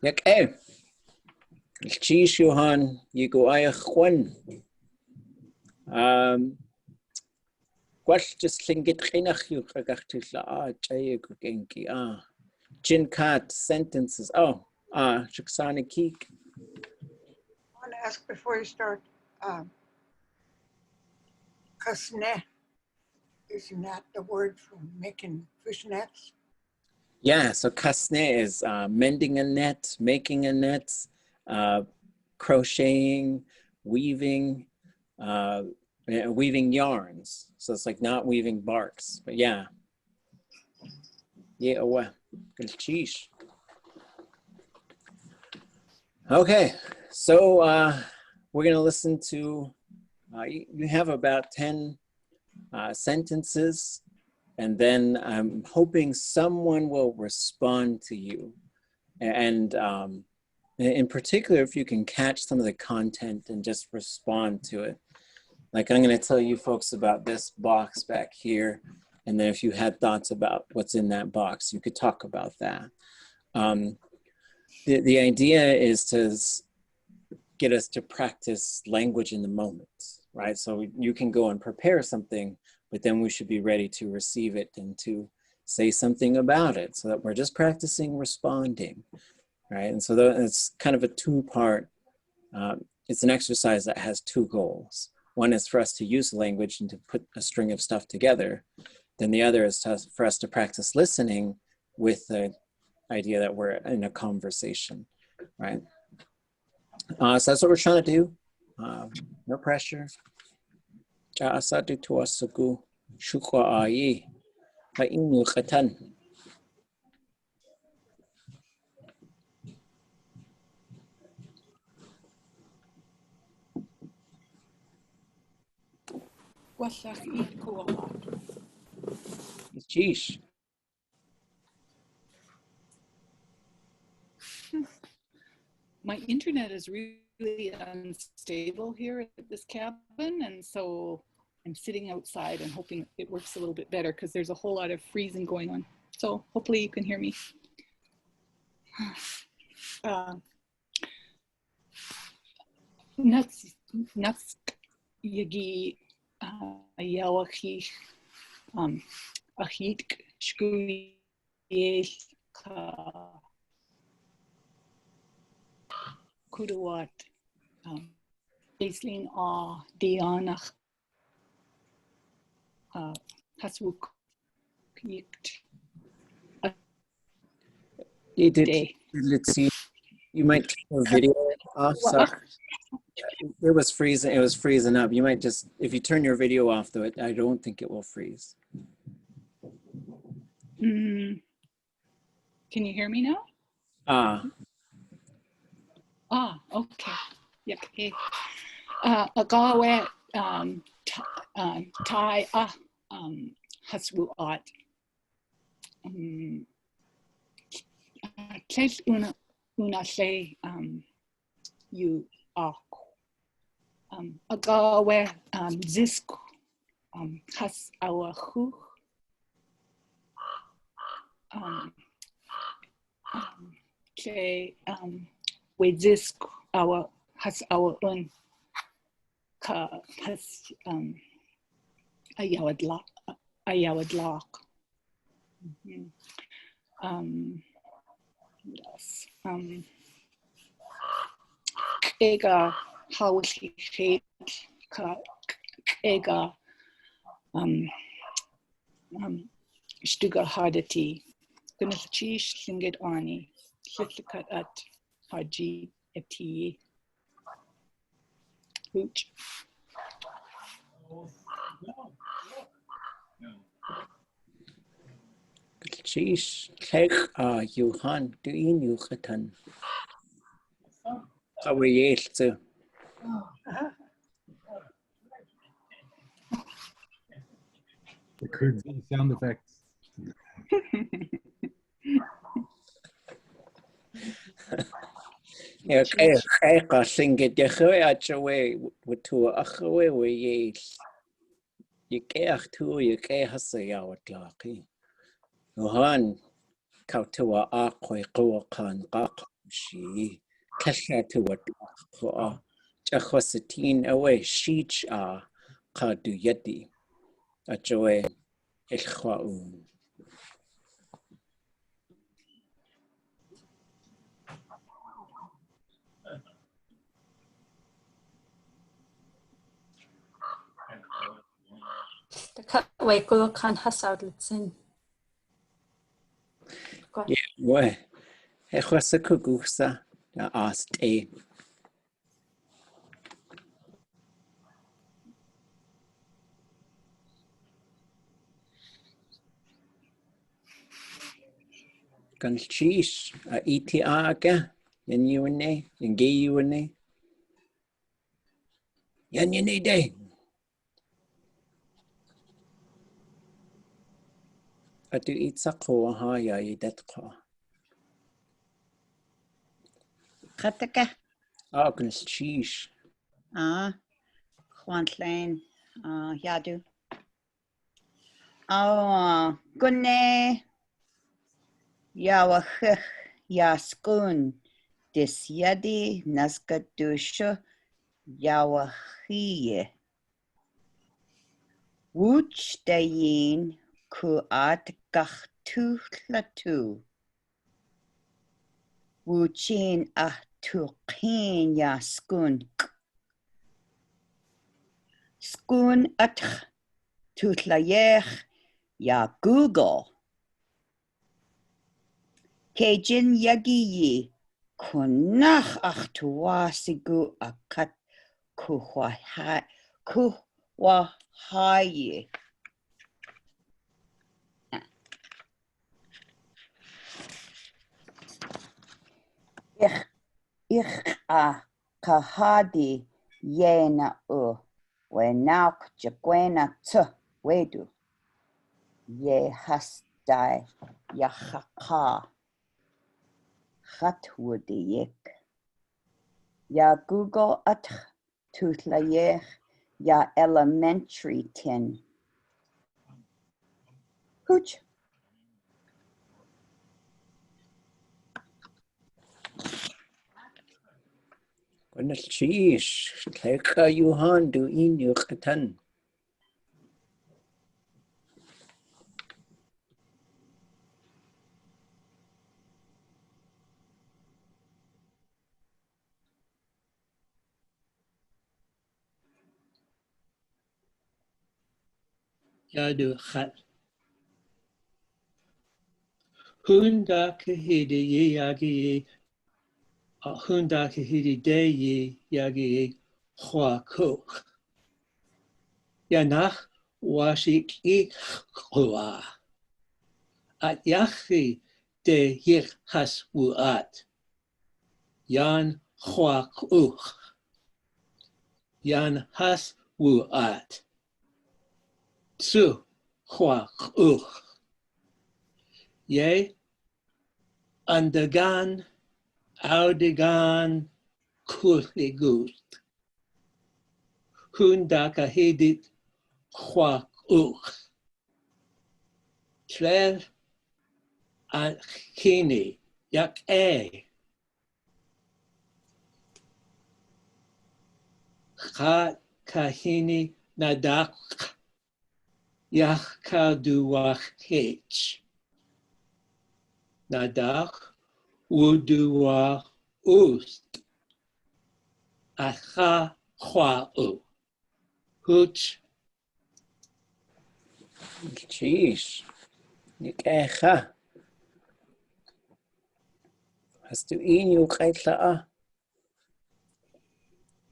Yak e. Chish Johan, Yigoaya Juan. Just Tlingit Chinach you Kagachtila, Genki, jinkaat sentences. Oh, Shuksani Keek.
I want to ask before you start, kasne, isn't that the word for making fish nets?
Yeah, so kasne is mending a net, making a net, crocheting, weaving, weaving yarns. So it's like not weaving barks, but yeah. Yeah, well, sheesh. Okay, so we're gonna listen to, you have about 10 sentences, and then I'm hoping someone will respond to you. And in particular, if you can catch some of the content and just respond to it. Like I'm gonna tell you folks about this box back here, and then if you had thoughts about what's in that box, you could talk about that. The idea is to get us to practice language in the moment, right? So you can go and prepare something, but then we should be ready to receive it and to say something about it, so that we're just practicing responding, right? And so it's kind of a two-part, it's an exercise that has two goals. One is for us to use language and to put a string of stuff together. Then the other is for us to practice listening with the idea that we're in a conversation, right? So that's what we're trying to do. No pressure. Sheesh.
My internet is really unstable here at this cabin, and so I'm sitting outside and hoping it works a little bit better because there's a whole lot of freezing going on. So hopefully you can hear me. Nuts yagi yawachi ahit shkui kuduat Aisling Dianach Haswuk Yikt
Let's see. You might turn your video off. Sorry. It was freezing. It was freezing up. You might just, if you turn your video off, though, I don't think it will freeze.
Can you hear me now? Okay. Yeah. Okay. Agawe Tai Haswuat. Tles una say you are. Agawe zisk has our who. Say with this our has our own has ayawad lock. What else? Ega how she shaped ega Stuga hardati. Gonna chish singed ani. Hitlikat at haji eti. Hooch.
Sheesh. Kek Yuhan. Duin Yuchatan. How are you?
The crazy sound effects.
Yeah, Kek singed Yahoe at your way with two Achoe we yes. You keach two, you kehasayawat laki. Yuhan. Kautua Akoi Koakan Gakshi. Kashatuat Jahositin away Sheech Kadu Yeti. Ajoe Ilchwaun.
The cutaway Gulukan has outlets in.
Yeah, way. Echosakugusa asked a. Ganchish iti aga. Yan you and ne. Yan gay you and ne. Yan you need day. I do eat sako ha ya that car.
Kataka.
Oh, ganchish.
Quantlain. Yadu. Gunne. Yawach. Yaskun. Dis yadi naskadusha. Yawahiye. Wuch dayin kuat gachtu latu. Wuchin tuqin ya skun. Skun atch tutlayech ya Google. Kejin yagiyi kunach achtuasigu akat kuwahayi. Ich kahadi yena Wenauk jaquena tsu wedu. Ye hastai yachaka. Chatwudiyek. Ya Google at tutlayech ya elementary tin. Hooch.
Gonalchish, Tleka Yuhan du inu ʼatánk.
Yadu chat. Hunda kahidi ye yagi hunda kahidi de ye yagi hua koch. Yanach washik ik hua. At yachi de yich has wuat. Yan hua koch. Yan has wuat. Tsu hua koch. Ye Andagan, Audigan, Kuligut. Hundaka hedit, Huak Uch. Tler and Kini, Yak E. Chat Kahini Nadak, Yak Kaduach H. Nadak, Wudua Ust. Acha Huau. Huch.
Sheesh. Nikecha. Hast du inu ʼaitla'a?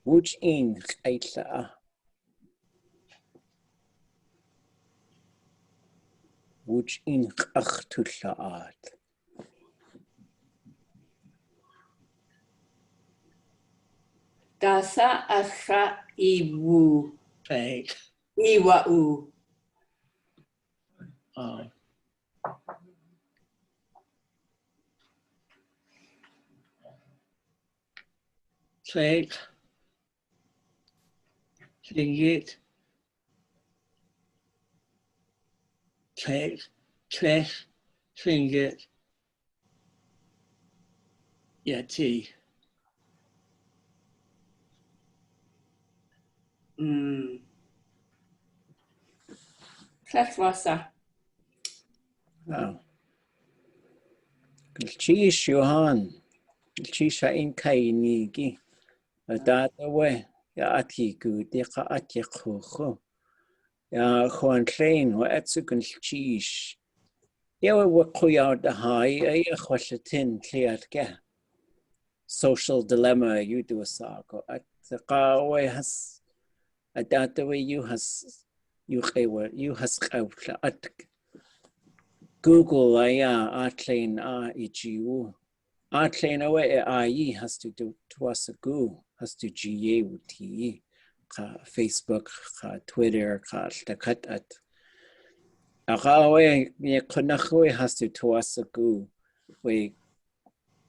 Wuch in ʼaitla'a? Wuch in ʼachtula'at?
Dasa asha iwu.
Fake.
Iwa'u.
Tlingit, Tlingit, Tlingit, Yeti.
Tletwasa.
Oh. Sheesh, Johan. Sheesh ha'in kainigi. Adata we. Ya atiku, dika atikuchu. Ya Juan Klein, wa etsugun sheesh. Ya wa kuyao da hai, ya khwashatin kliatke. Social dilemma, you do a sago. At the we has adata we you has at Google atlain igu. Atlain away ai has to do to us a go has to ga uti Facebook, Twitter, the cut at Agawe ye konachwe has to us a go we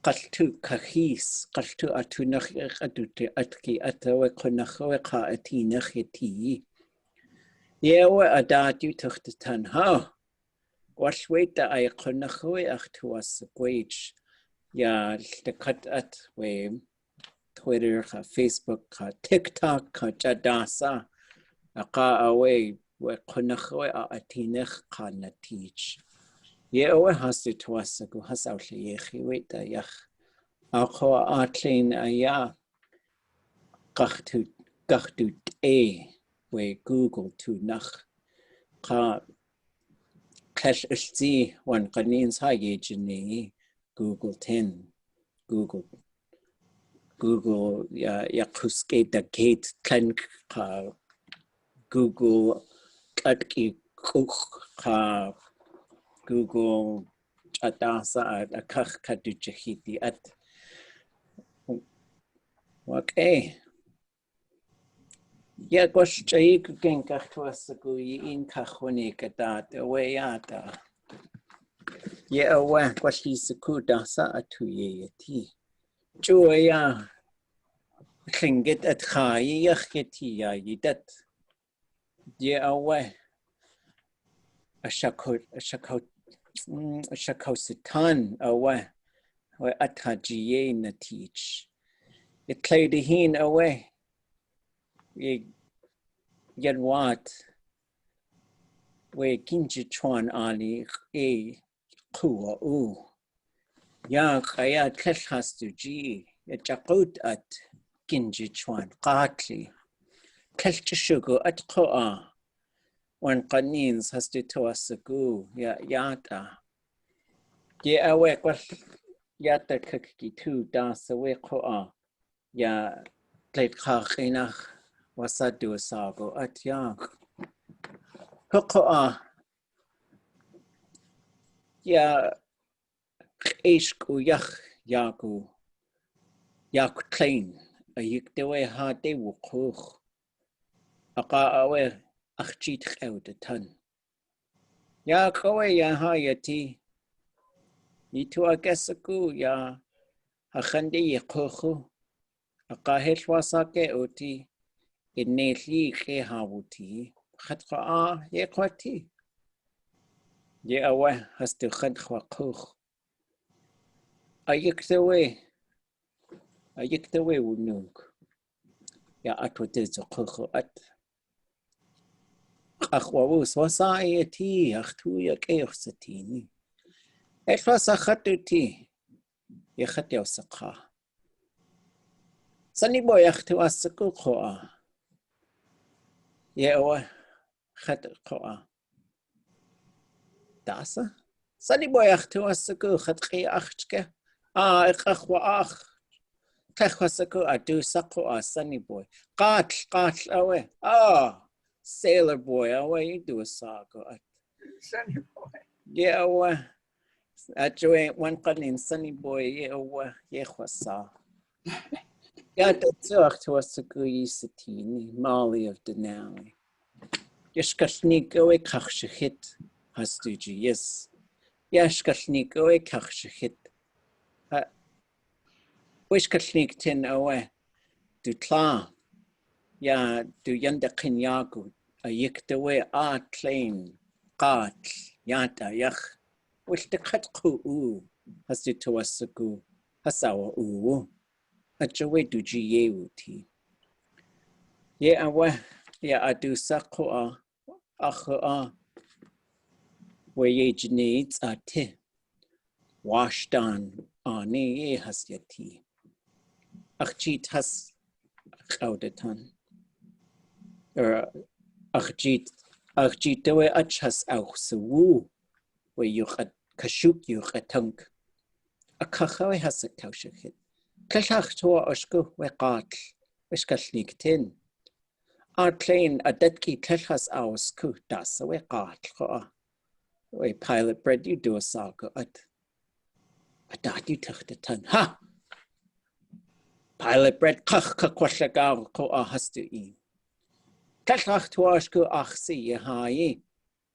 Kaltu kahis, kaltu atunach adute atki atawe konachwe ka atinach yeti. Yewe adatu tuchtatan ha. Washweta ay konachwe achtu as gwage. Ya the cut at we Twitter, Facebook, TikTok, jadasa. Aka away we konachwe atinach ka natich. Yewe has to us a go has out yechi wait da yach. Ako atlein aya gachtut we Google to nach ka cash sti one kanins hagejini Google 10 Google ya kuske da gate ʼatánk ka Google atki ka Google atasa at akach kadujahiti at okay. Ya gosh chay kuken kahtuasaku in kahwani kadat away yata. Ya awa kwashi sakuda sa atuyeti. Chuya Tlingit at Khai Yacheti Yidat. Ya awa a shakositan awa or atajiye na teach. It played a hin away. Yet what? We kinjichuan ali e kua u. Ya kaya keshastu ji. It jakut at kinjichuan qatli. Keshishugu at koa. When qanins has to toasagu ya yata. Ye awe kwal yata kaki tu dasa we koa. Ya plate kachinach wasadu sago at yak. Koa ya ishku yach yaku klein. A yik dewe ha de wukuch. Aka awe achit out a ton. Ya kowe ya ha yati. Yitu agesaku ya hachandi yakuchu. Aka heshwasake oti. Ineli ke hawuti. Khatra ye kwati. Ye awe has to khadwa kuch. A yik dewe unuk. Ya atwatiz kuchu at. Akhwawus wasayati akhtuya keosatini. Eshwasa khatuti. Ye khatya sakha. Sunny boy akhtu asaku koa. Ye awa khat koa. Dasa? Sunny boy akhtu asaku khatki akhke. Akhwa akh. Kakwasaku adu sakoa sunny boy. Qatl awe. Sailor boy awe you do a sago.
Sunny boy.
Ye awa. Atjoe one qanin sunny boy ye awa ye khwasa. Ya datsuach to asaku yisatini Mali of Denali. Yashkashniko e kachshit hastuji, yes. Yashkashniko e kachshit. Wishkashnik tin awe. Du tla. Ya du yandakin yagu. A yikdawe a claim. Qat. Yata yach. Wish the katku u. Hastu to asaku. Hasawa u. Ajawe du jiye uti. Ye awe. Ya adu sakoa. Akha. Where ye needs a te. Washed on ye has yeti. Achit has Audatan. Or Achit dewe ach has auch so woo. Where you had kashuk you ʼatánk. A kachawe has a kaushakit. Kashach toa oshku we qatl. Wishkashnik tin. Our plane a detki kashas aus ku das we qatl. We pilot bread you do a saga at. A dot you took the ton. Ha! Pilot bread kach kakwashagaw ko a hastu in. Kashach tuashku achsi ye haye.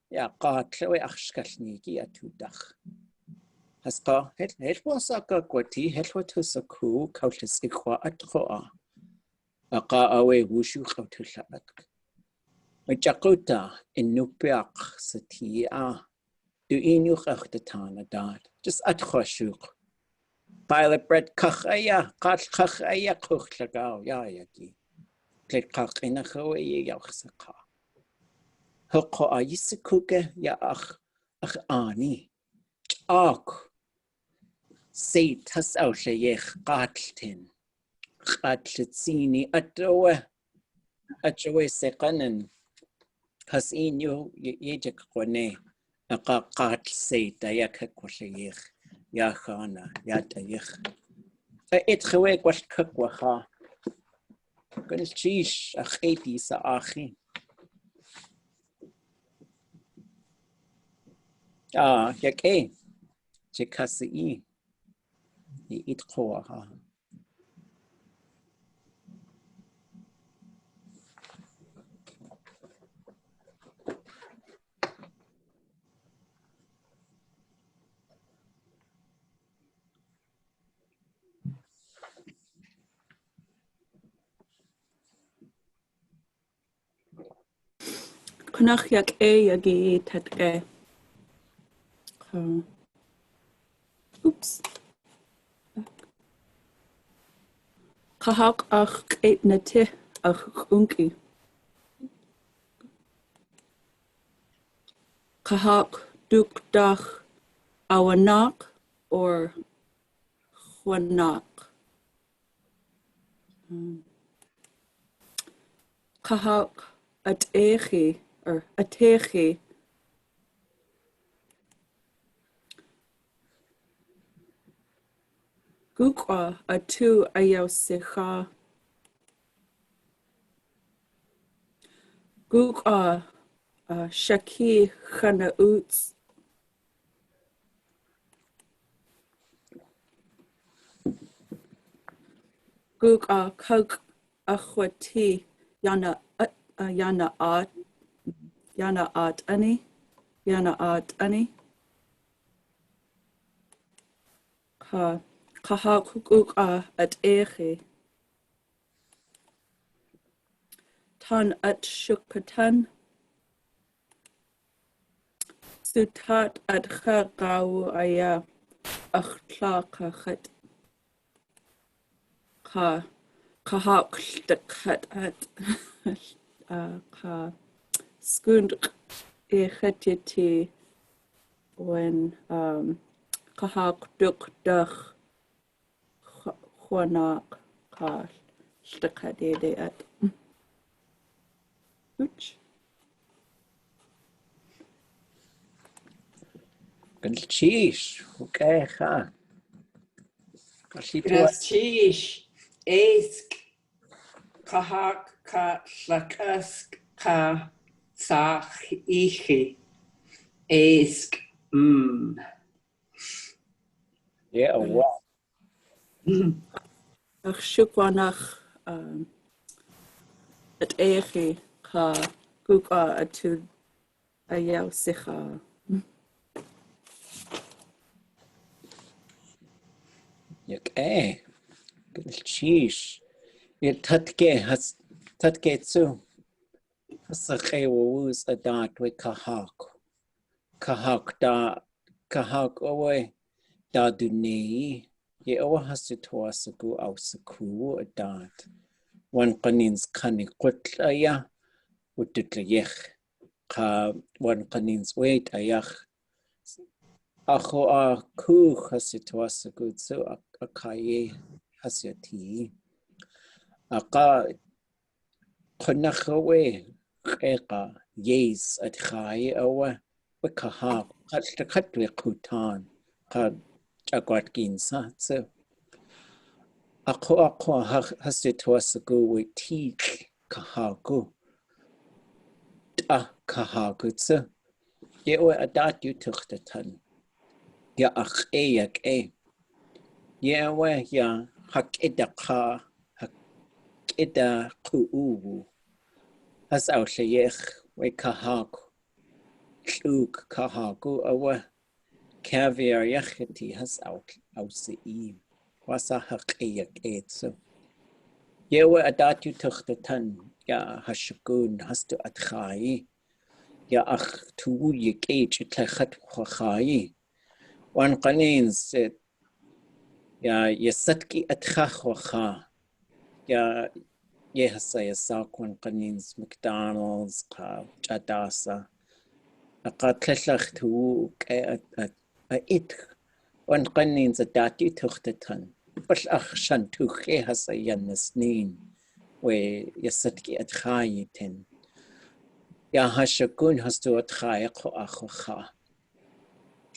Ya qatl we achshkashniki atudach. Haska het wasaka kwati het watusaku kaulisikwa atkoa. Aka awe wushu kautushaak. Jakuta in nupiak satia. Du inuch achtetana dad. Just atkoshuk. Pilot bread kachaya, kat kachaya kuchlagao, ya yaki. Klet kach inacho ye yachsaka. Hoko a yisikuke ya ach ani. Ak. Seit has aushe yech katltin. Katlitsini atowe. Achowe sekanen. Has inu yejek kone. Aka katl seit ayaka kwashe yech. Ya khana ya tayikh it khwe kwash khakwa kan chish akhiti sa akhi yake chekasi it khwa
Kunach yak e yagi tatke. Oops. Kahak ach eit nete ach unki. Kahak duk dach awanak or Wanak. Kahak at echi or atechi. Gukwa atu ayaw secha. Gukwa shaki chana uts. Gukwa kug akhwati yana at ani. Yana at ani. Kahak gukwa at echi. Tan at shukatan. Sutat at chagawu aya achtla kachat. Kahak stakhat at skund echatiti when kahak duk dach chwanak ka stakadede at. Ouch.
Galchish. Okay, ha.
Graschish, Aisk, Kahak, Ka, Tlakask, Ka, Sach, Ichi, Aisk,
Yeah, wow.
Ach shukwanach at echi ka guka atu ayaw sicha.
Okay. Galchish. It tatke tsu. Hasakhe wuz adat we kahak. Kahak owe da dunei. Ye owe hasu toasaku au saku adat. One qanins kani qutlaya ututlayech. One qanins wait ayach. Acho a ku hasu toasaku tsu akaye hasyati. Aka Konachowe Eka Yes at Khai Owe Wikaha Katwe Kutan Ka Jagwatkin Satsu Ako Hasituasagu with teach Kahaku Da Kahagutsu Yewe Adat you took the ton Ya Ach Eyak E Yewe Ya Hakidaka Hakida Kuuwu Has out Shayech, we kahak, klug kahaku awa, caviar yacheti has out see. Wasa hakiyak etso. Yewe adatu tuchtatan, ya hashakun hastu atchai, ya ach tu yik age tlechat wachai. One kanins it, ya yasatki atchach wacha, ya Yehasa Sakwan Kanins McDonald's Chadasa Akatlach to a it one Kanins a dati tuchtatan. But ach shantuche has a yanas neen where Yasatki at Hayitin. Yahashakun has to at Hayako Achocha.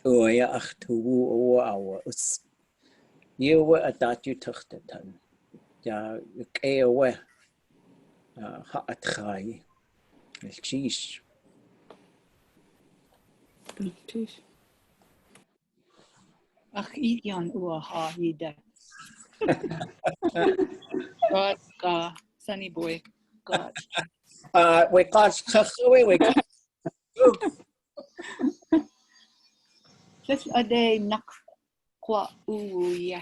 Oya ach tu o our us. You were a dati tuchtatan. Ya you away. Ha'atchai, Chish.
Ach, Idion Uaha Yida. God, God, Sunny boy, God.
We got we
Just a day nak kwa uya.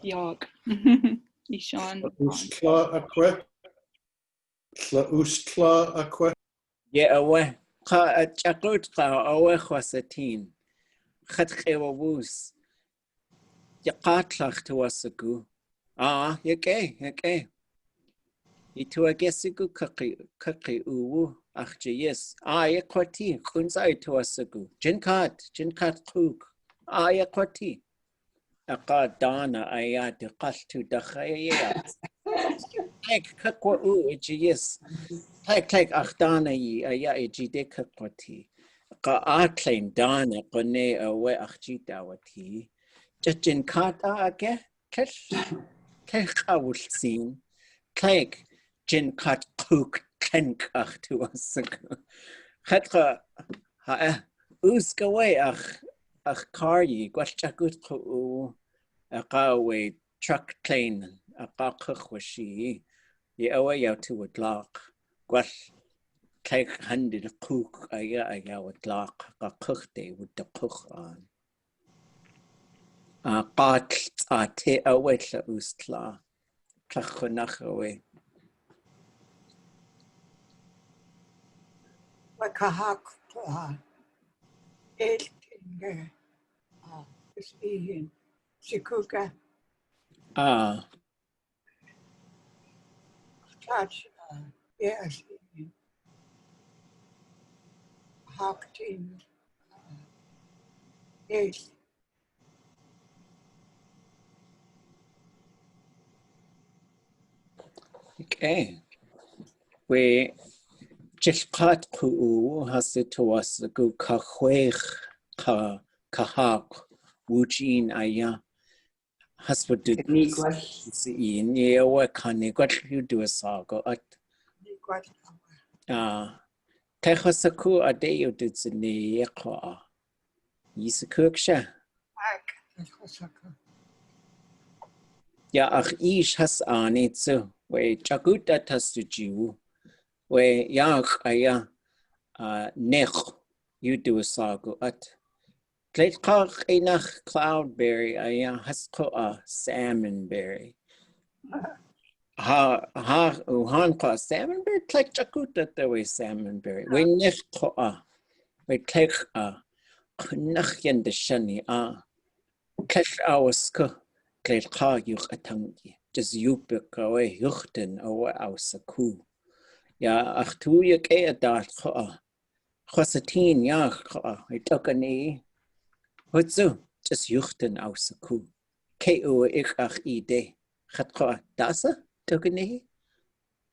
Yog. Ishan.
A quick
Tla ustla aqua.
Yeah, away. Ka chakut ka away khwasatin. Khat khewus. Yaqatlach to wasaku. Ah, yake. Itu agesiku kaki uwu achje yes. Ah, yakwati kunzai to wasaku. Jinkaat kuk. Ah, yakwati. Aqa dana ayat qaltu dakhaya. Like kakwa yes. Like achdana yi aya ejide kakwati. Ka atlain dana kone awe achjita wati. Jachin kata ake kech awulsin. Like jinkat kuk kenk achtu asuk. Khatra ha uskawe ach karyi gwachakut ku akawe truck train akakwashi. Ye awa yaw to a glock. Gwal take handed a cook aya a glock a cook day with the cook on. A bat a te away la ustla. Klachonach away.
Wakahak elting spihin sikuka
Ah,
touch yes haktin yes
okay. We just cut ku has it to us the go kahwech kahak wujin aya. Has what did in ye what can what you do a sago at Techosaku a day you did the neekwa. Yisakuksha. Ya ach ish has on it so we chaguta tas to Jew. We yak aya nech you do a sago at. Kletkach enach cloudberry aya has a salmonberry. Uhan salmonberry like chaguta the way salmonberry. We nech we take Nachyan de shani Kesh awaska Kletka yuch ʼatánk. Just yupik away yuchten awa ausaku. Ya achtu yuk dat Chosatin yach itokani. Hutsu just yuchten ausaku. Keu ik ach ide. Chatko dasa tokani.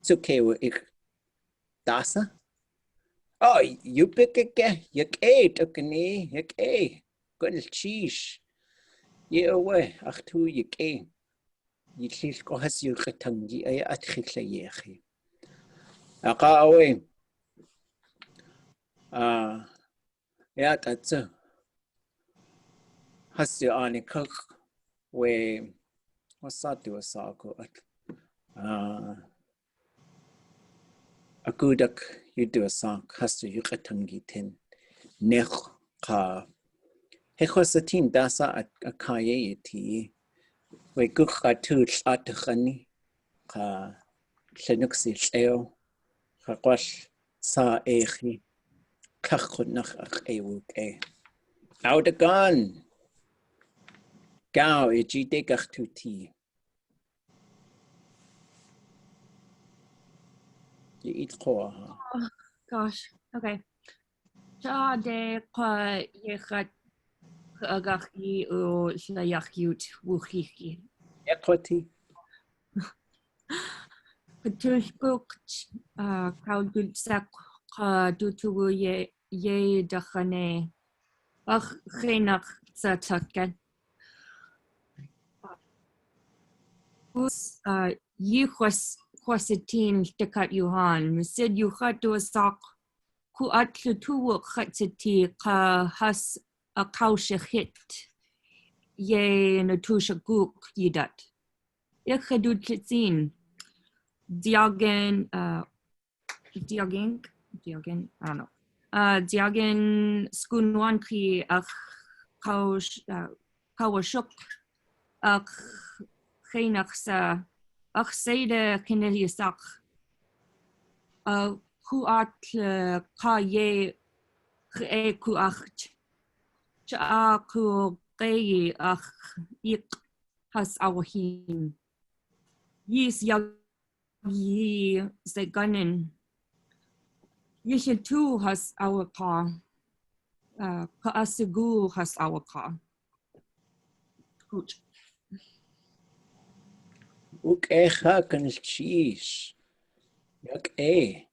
So keu ik dasa. Oh, yupik yuk tokani yuk Good cheese. Ye away, ach tu ye ke. Ye tlil ko has yu ʼatánk ay at chitla yechi. Aka away. Yeah, that's has yu ani cook we what's that do a sako at a goodak you do a song has to yu ʼatánk tin. Nech ka. Hechosatin dasa at a kaye ti. We guk atu at chani ka Lenuxi leo. Kakwash sa echi. Kachunach ach ewuk Out a gun. Gao e jidegach tuti. You eat koa.
Oh, gosh. Okay. Ja de kwa yechat agachi o shlayachut wuchiki.
Equity.
Patushbuk kaudul sak dutu ye dachane. Ach chenach zatakan. Us yichwas kwasitin dekat yuhan. Musid yuchat do sak ku atlutu khatsiti ka has a kaushechit. Ye natusha guk yidat. Ichadud kitzin. Diogen, I don't know. Diogen skunwanki ach kawashuk ach chenach sa ach seide kinelisak kuat ka ye kuach cha ku kay ik has awahim. Yis yag yi zeganen. Yishitu has awaka. Kaasigu has awaka. Coach.
Ukecha kanchish. Yak e.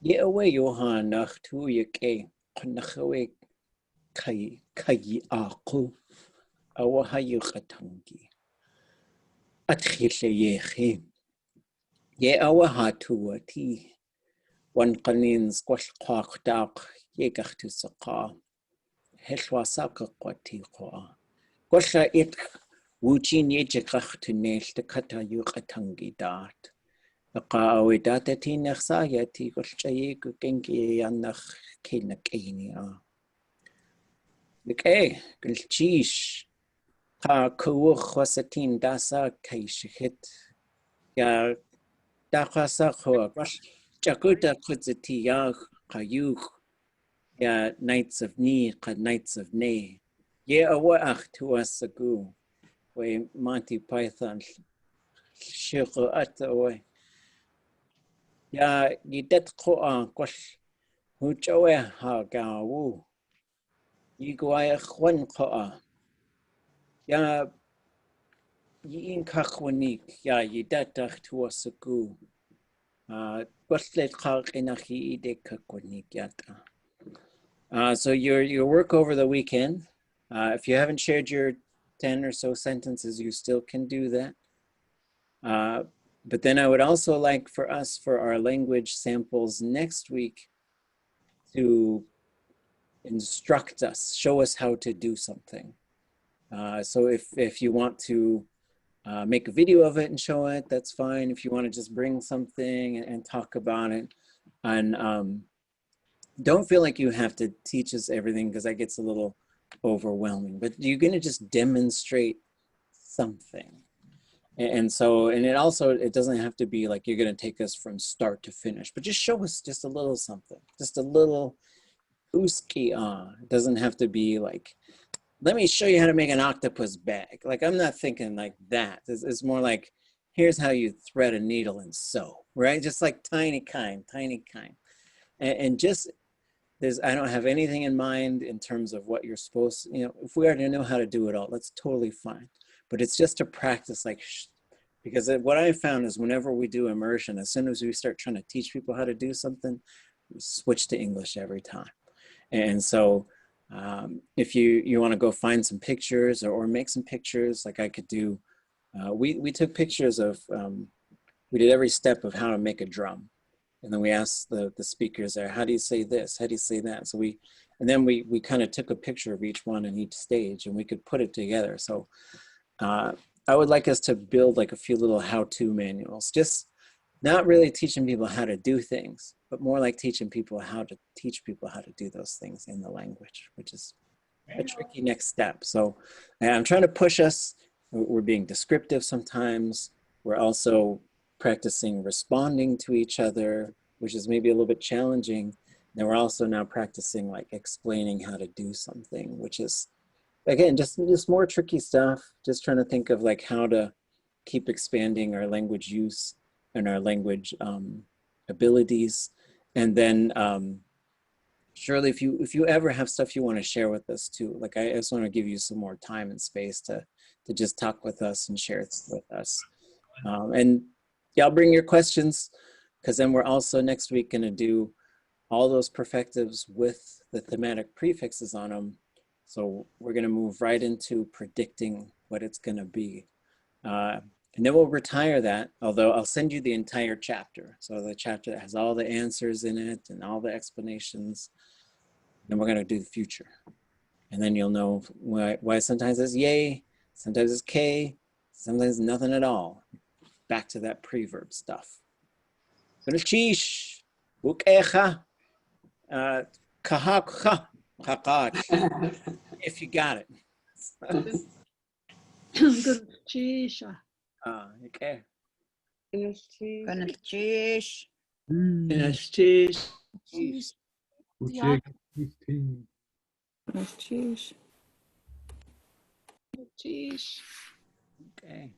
Ye away Johan nach tu yak e. Nachawe kai aku. Awahayu katangi. Atchile yechi. Ye awahatu ati. One qanin squash quack dak. Ye gachtu saka. Helwasaka kwati kwa. Gwasha it wujin ye jekach to nail the kata yu katangi dat. Awe data ti naxaya ti golchaye gengi yanach kinak enia. Like gulchish ka kuwch wasatin dasa kaishit ya dakasa kwa gwash jakuta kutzati ya kayuk ya nights of ni ka nights of ne. Ye awa ach tuasagu we Monty Python shiko atawe. Ya yidet ko kwash huchawe ha gawu. Yiguaya khwan ko ya yin kakhwanik ya yidatach tuasagu. Kwashlet khak inahi ide kakwanik yata. So your work over the weekend, if you haven't shared your 10 or so sentences, you still can do that. But then I would also like for us, for our language samples next week, to instruct us, show us how to do something. So if you want to make a video of it and show it, that's fine. If you want to just bring something and talk about it. And don't feel like you have to teach us everything, because that gets a little overwhelming, but you're going to just demonstrate something. And so, and it doesn't have to be like you're going to take us from start to finish, but just show us just a little something, just a little uski. It doesn't have to be like, let me show you how to make an octopus bag. Like, I'm not thinking like that. It's more like, here's how you thread a needle and sew, right? Just like tiny kind. And just, I don't have anything in mind in terms of what you're supposed to, if we already know how to do it all, that's totally fine. But it's just to practice, like, because what I found is whenever we do immersion, as soon as we start trying to teach people how to do something, we switch to English every time. And so if you want to go find some pictures or make some pictures, like I could do, we took pictures of, we did every step of how to make a drum. And then we asked the speakers there, how do you say this? How do you say that? So we kind of took a picture of each one in each stage, and we could put it together. So I would like us to build like a few little how-to manuals, just not really teaching people how to do things, but more like teaching people how to teach people how to do those things in the language, which is a tricky next step. So I'm trying to push us. We're being descriptive sometimes. We're also practicing responding to each other, which is maybe a little bit challenging. And we're also now practicing like explaining how to do something, which is, again, just more tricky stuff. Just trying to think of like how to keep expanding our language use and our language abilities. And then Shirley, if you ever have stuff you want to share with us too, like I just want to give you some more time and space to just talk with us and share it with us. And y'all bring your questions, because then we're also next week going to do all those perfectives with the thematic prefixes on them. So we're going to move right into predicting what it's going to be. And then we'll retire that, although I'll send you the entire chapter. So the chapter that has all the answers in it and all the explanations. Then we're going to do the future. And then you'll know why sometimes it's yay, sometimes it's K, sometimes nothing at all. Back to that pre-verb stuff. If you got it. Okay.
Ganalchish.
Cheese.
Cheese.
Uche, ting.
Cheese.
Geez.
Okay.